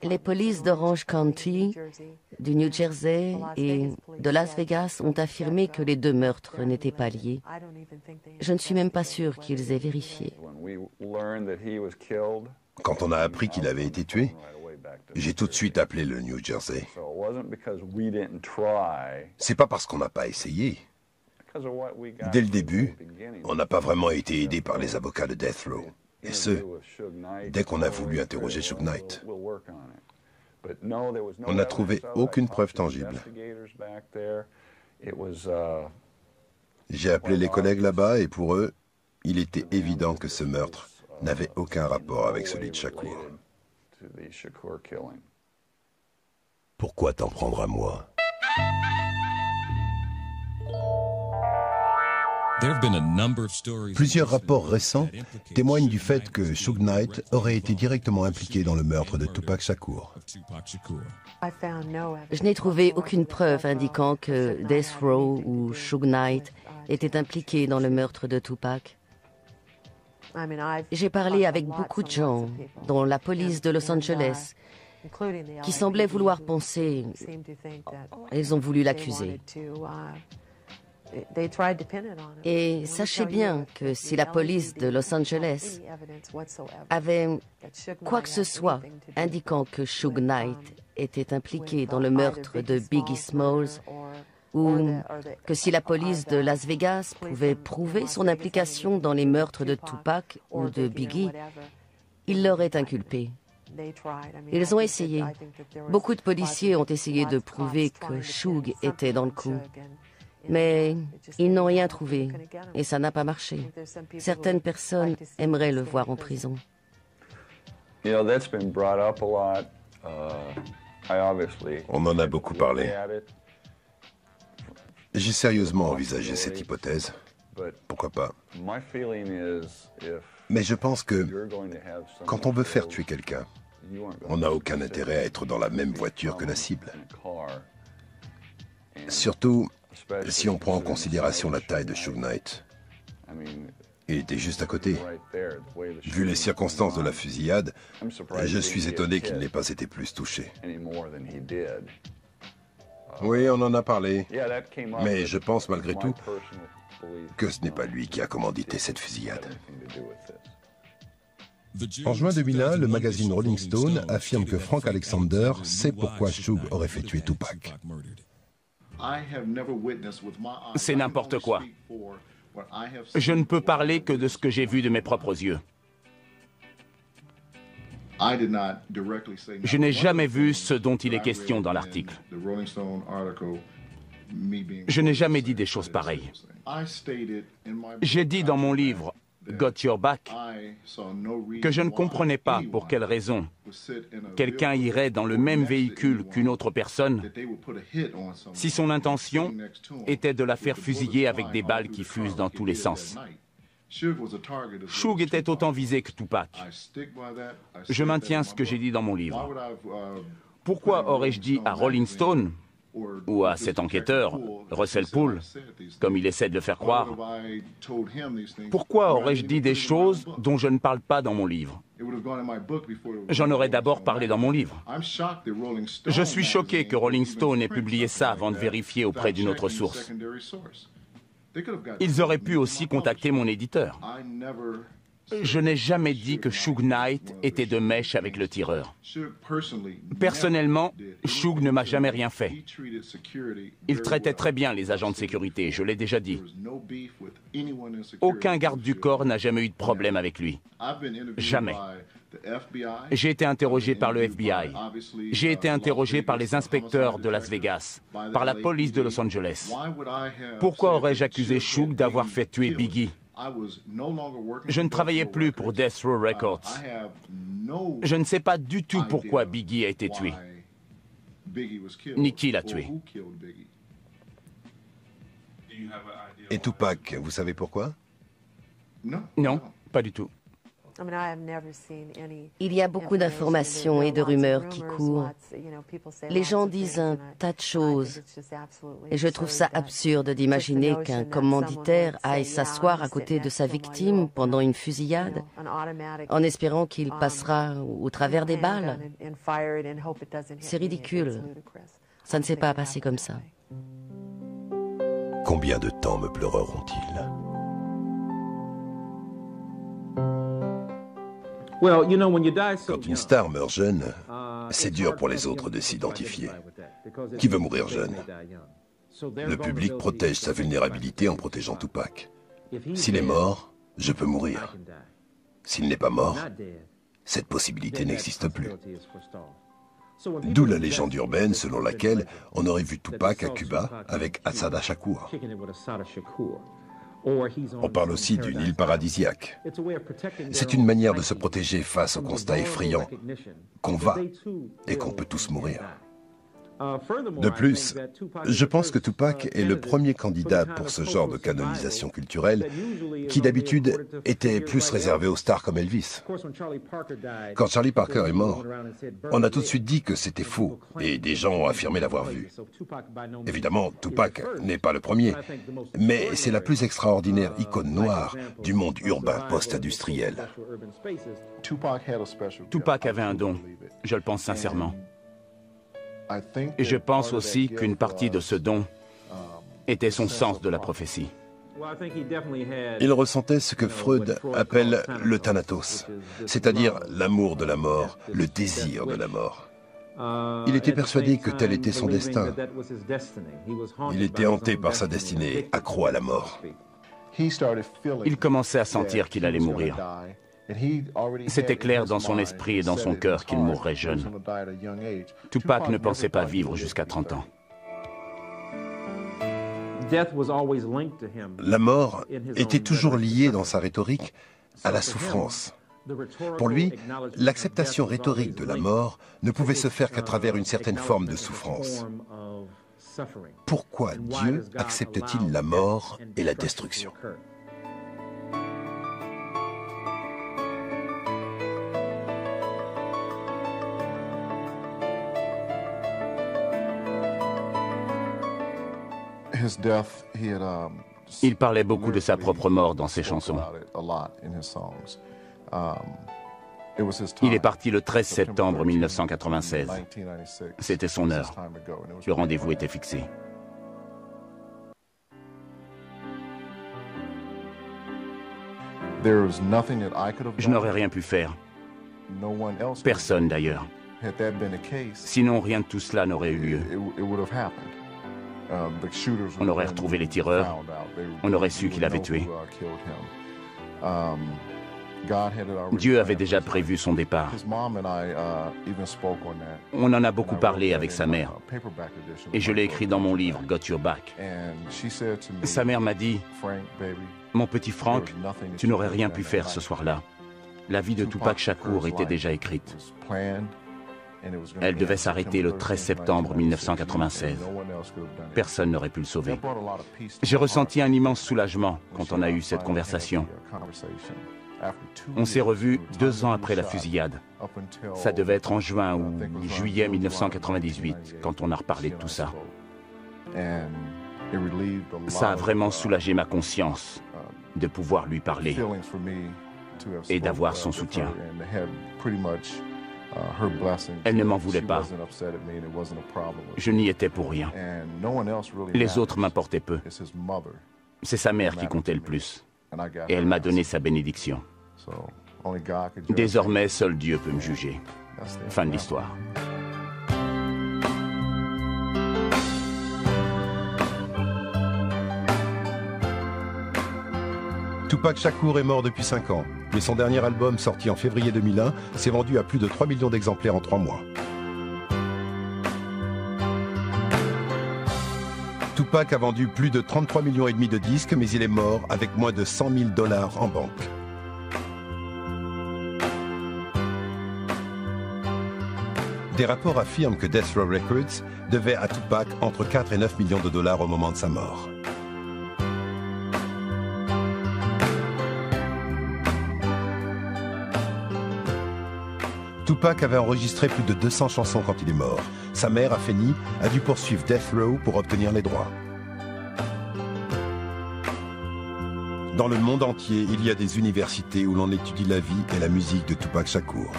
Les polices d'Orange County, du New Jersey et de Las Vegas ont affirmé que les 2 meurtres n'étaient pas liés. Je ne suis même pas sûr qu'ils aient vérifié. Quand on a appris qu'il avait été tué, j'ai tout de suite appelé le New Jersey. C'est pas parce qu'on n'a pas essayé. Dès le début, on n'a pas vraiment été aidé par les avocats de Death Row. Et ce, dès qu'on a voulu interroger Suge Knight. On n'a trouvé aucune preuve tangible. J'ai appelé les collègues là-bas et pour eux, il était évident que ce meurtre n'avait aucun rapport avec celui de Shakur. Pourquoi t'en prendre à moi? Plusieurs rapports récents témoignent du fait que Suge Knight aurait été directement impliqué dans le meurtre de Tupac Shakur. Je n'ai trouvé aucune preuve indiquant que Death Row ou Suge Knight était impliqué dans le meurtre de Tupac. J'ai parlé avec beaucoup de gens, dont la police de Los Angeles, qui semblaient vouloir penser... Ils ont voulu l'accuser. Et sachez bien que si la police de Los Angeles avait quoi que ce soit indiquant que Suge Knight était impliqué dans le meurtre de Biggie Smalls, ou que si la police de Las Vegas pouvait prouver son implication dans les meurtres de Tupac ou de Biggie, ils l'auraient inculpé. Ils ont essayé. Beaucoup de policiers ont essayé de prouver que Suge était dans le coup. Mais ils n'ont rien trouvé et ça n'a pas marché. Certaines personnes aimeraient le voir en prison. On en a beaucoup parlé. J'ai sérieusement envisagé cette hypothèse. Pourquoi pas? Mais je pense que quand on veut faire tuer quelqu'un, on n'a aucun intérêt à être dans la même voiture que la cible. Surtout si on prend en considération la taille de Suge Knight. Il était juste à côté. Vu les circonstances de la fusillade, je suis étonné qu'il n'ait pas été plus touché. Oui, on en a parlé. Mais je pense malgré tout que ce n'est pas lui qui a commandité cette fusillade. En juin 2001, le magazine Rolling Stone affirme que Frank Alexander sait pourquoi Suge aurait fait tuer Tupac. C'est n'importe quoi. Je ne peux parler que de ce que j'ai vu de mes propres yeux. Je n'ai jamais vu ce dont il est question dans l'article. Je n'ai jamais dit des choses pareilles. J'ai dit dans mon livre Got Your Back que je ne comprenais pas pour quelle raison quelqu'un irait dans le même véhicule qu'une autre personne si son intention était de la faire fusiller avec des balles qui fusent dans tous les sens. Suge était autant visé que Tupac. Je maintiens ce que j'ai dit dans mon livre. Pourquoi aurais-je dit à Rolling Stone ou à cet enquêteur, Russell Poole, comme il essaie de le faire croire, pourquoi aurais-je dit des choses dont je ne parle pas dans mon livre? J'en aurais d'abord parlé dans mon livre. Je suis choqué que Rolling Stone ait publié ça avant de vérifier auprès d'une autre source. Ils auraient pu aussi contacter mon éditeur. Je n'ai jamais dit que Suge Knight était de mèche avec le tireur. Personnellement, Suge ne m'a jamais rien fait. Il traitait très bien les agents de sécurité, je l'ai déjà dit. Aucun garde du corps n'a jamais eu de problème avec lui. Jamais. J'ai été interrogé par le FBI. J'ai été interrogé par les inspecteurs de Las Vegas, par la police de Los Angeles. Pourquoi aurais-je accusé Suge d'avoir fait tuer Biggie? Je ne travaillais plus pour Death Row Records. Je ne sais pas du tout pourquoi Biggie a été tué, ni qui l'a tué. Et Tupac, vous savez pourquoi? Non, pas du tout. Il y a beaucoup d'informations et de rumeurs qui courent. Les gens disent un tas de choses. Et je trouve ça absurde d'imaginer qu'un commanditaire aille s'asseoir à côté de sa victime pendant une fusillade, en espérant qu'il passera au travers des balles. C'est ridicule. Ça ne s'est pas passé comme ça. Combien de temps me pleureront-ils? Quand une star meurt jeune, c'est dur pour les autres de s'identifier. Qui veut mourir jeune? Le public protège sa vulnérabilité en protégeant Tupac. S'il est mort, je peux mourir. S'il n'est pas mort, cette possibilité n'existe plus. D'où la légende urbaine selon laquelle on aurait vu Tupac à Cuba avec Assata Shakur. On parle aussi d'une île paradisiaque. C'est une manière de se protéger face au constat effrayant qu'on va et qu'on peut tous mourir. De plus, je pense que Tupac est le premier candidat pour ce genre de canonisation culturelle qui d'habitude était plus réservé aux stars comme Elvis. Quand Charlie Parker est mort, on a tout de suite dit que c'était faux et des gens ont affirmé l'avoir vu. Évidemment, Tupac n'est pas le premier, mais c'est la plus extraordinaire icône noire du monde urbain post-industriel. Tupac avait un don, je le pense sincèrement. Et je pense aussi qu'une partie de ce don était son sens de la prophétie. Il ressentait ce que Freud appelle le thanatos, c'est-à-dire l'amour de la mort, le désir de la mort. Il était persuadé que tel était son destin. Il était hanté par sa destinée, accro à la mort. Il commençait à sentir qu'il allait mourir. C'était clair dans son esprit et dans son cœur qu'il mourrait jeune. Tupac ne pensait pas vivre jusqu'à 30 ans. La mort était toujours liée dans sa rhétorique à la souffrance. Pour lui, l'acceptation rhétorique de la mort ne pouvait se faire qu'à travers une certaine forme de souffrance. Pourquoi Dieu accepte-t-il la mort et la destruction ? Il parlait beaucoup de sa propre mort dans ses chansons. Il est parti le 13 septembre 1996. C'était son heure. Le rendez-vous était fixé. Je n'aurais rien pu faire. Personne d'ailleurs. Sinon, rien de tout cela n'aurait eu lieu. On aurait retrouvé les tireurs, on aurait su qui l'avait tué. Dieu avait déjà prévu son départ. On en a beaucoup parlé avec sa mère, et je l'ai écrit dans mon livre, Got Your Back. Sa mère m'a dit, « Mon petit Frank, tu n'aurais rien pu faire ce soir-là. La vie de Tupac Shakur était déjà écrite. » Elle devait s'arrêter le 13 septembre 1996. Personne n'aurait pu le sauver. J'ai ressenti un immense soulagement quand on a eu cette conversation. On s'est revus 2 ans après la fusillade. Ça devait être en juin ou juillet 1998, quand on a reparlé de tout ça. Ça a vraiment soulagé ma conscience de pouvoir lui parler et d'avoir son soutien. Elle ne m'en voulait pas. Je n'y étais pour rien. Les autres m'importaient peu. C'est sa mère qui comptait le plus. Et elle m'a donné sa bénédiction. Désormais, seul Dieu peut me juger. Fin de l'histoire. Tupac Shakur est mort depuis 5 ans, mais son dernier album, sorti en février 2001, s'est vendu à plus de 3 millions d'exemplaires en 3 mois. Tupac a vendu plus de 33,5 millions de disques, mais il est mort avec moins de $100 000 en banque. Des rapports affirment que Death Row Records devait à Tupac entre 4 et 9 millions de dollars au moment de sa mort. Tupac avait enregistré plus de 200 chansons quand il est mort. Sa mère, Afeni, a dû poursuivre Death Row pour obtenir les droits. Dans le monde entier, il y a des universités où l'on étudie la vie et la musique de Tupac Shakur.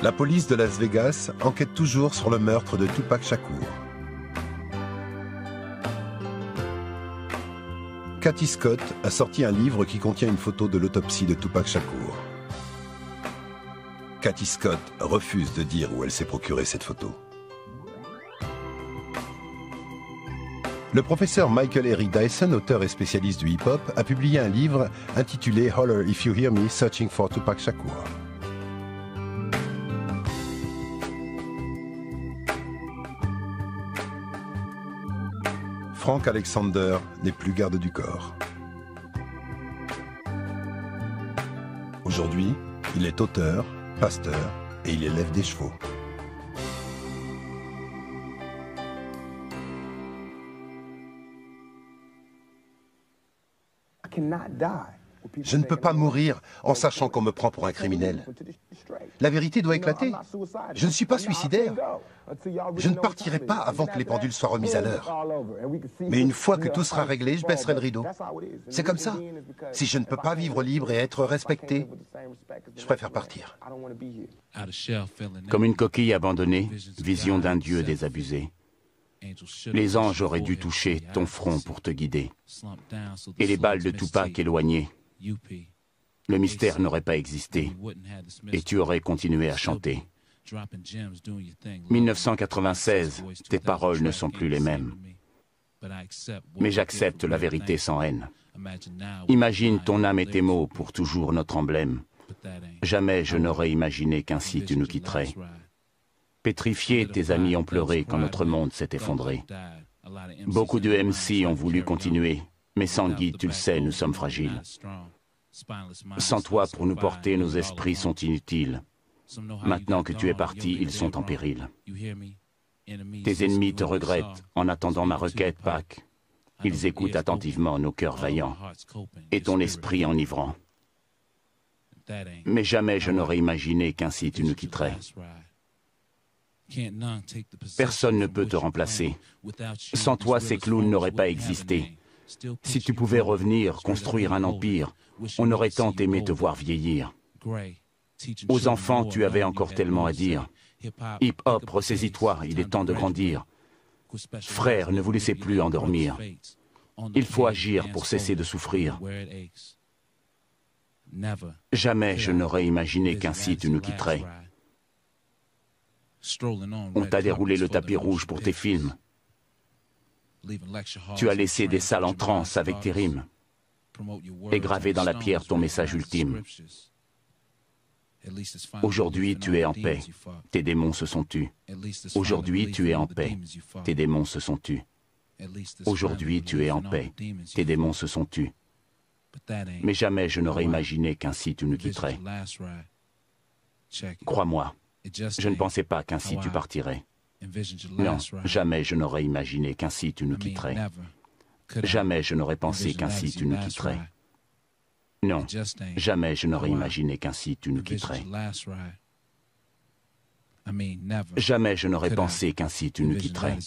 La police de Las Vegas enquête toujours sur le meurtre de Tupac Shakur. Cathy Scott a sorti un livre qui contient une photo de l'autopsie de Tupac Shakur. Cathy Scott refuse de dire où elle s'est procuré cette photo. Le professeur Michael Eric Dyson, auteur et spécialiste du hip-hop, a publié un livre intitulé « Holler If You Hear Me, Searching for Tupac Shakur ». Frank Alexander n'est plus garde du corps. Aujourd'hui, il est auteur, pasteur et il élève des chevaux. Je ne peux pas mourir en sachant qu'on me prend pour un criminel. La vérité doit éclater. Je ne suis pas suicidaire. Je ne partirai pas avant que les pendules soient remises à l'heure. Mais une fois que tout sera réglé, je baisserai le rideau. C'est comme ça. Si je ne peux pas vivre libre et être respecté, je préfère partir. Comme une coquille abandonnée, vision d'un Dieu désabusé. Les anges auraient dû toucher ton front pour te guider. Et les balles de Tupac éloignées. Le mystère n'aurait pas existé. Et tu aurais continué à chanter. 1996, tes paroles ne sont plus les mêmes. Mais j'accepte la vérité sans haine. Imagine ton âme et tes mots pour toujours notre emblème. Jamais je n'aurais imaginé qu'ainsi tu nous quitterais. Pétrifié, tes amis ont pleuré quand notre monde s'est effondré. Beaucoup de MC ont voulu continuer, mais sans guide, tu le sais, nous sommes fragiles. Sans toi, pour nous porter, nos esprits sont inutiles. Maintenant que tu es parti, ils sont en péril. Tes ennemis te regrettent en attendant ma requête, Pac. Ils écoutent attentivement nos cœurs vaillants et ton esprit enivrant. Mais jamais je n'aurais imaginé qu'ainsi tu nous quitterais. Personne ne peut te remplacer. Sans toi, ces clowns n'auraient pas existé. Si tu pouvais revenir, construire un empire, on aurait tant aimé te voir vieillir. Aux enfants, tu avais encore tellement à dire. Hip-hop, ressaisis-toi, il est temps de grandir. Frère, ne vous laissez plus endormir. Il faut agir pour cesser de souffrir. Jamais je n'aurais imaginé qu'ainsi tu nous quitterais. On t'a déroulé le tapis rouge pour tes films. Tu as laissé des salles en transe avec tes rimes et gravé dans la pierre ton message ultime. Aujourd'hui, tu es en paix. Tes démons se sont tus. Aujourd'hui, tu es en paix. Tes démons se sont tus. Aujourd'hui, tu es en paix. Tes démons se sont tus. Mais jamais je n'aurais imaginé qu'ainsi tu nous quitterais. Crois-moi, je ne pensais pas qu'ainsi tu partirais. Non, jamais je n'aurais imaginé qu'ainsi tu nous quitterais. Jamais je n'aurais pensé qu'ainsi tu nous quitterais. Non, jamais je n'aurais imaginé qu'ainsi tu nous quitterais. Jamais je n'aurais pensé qu'ainsi tu nous quitterais.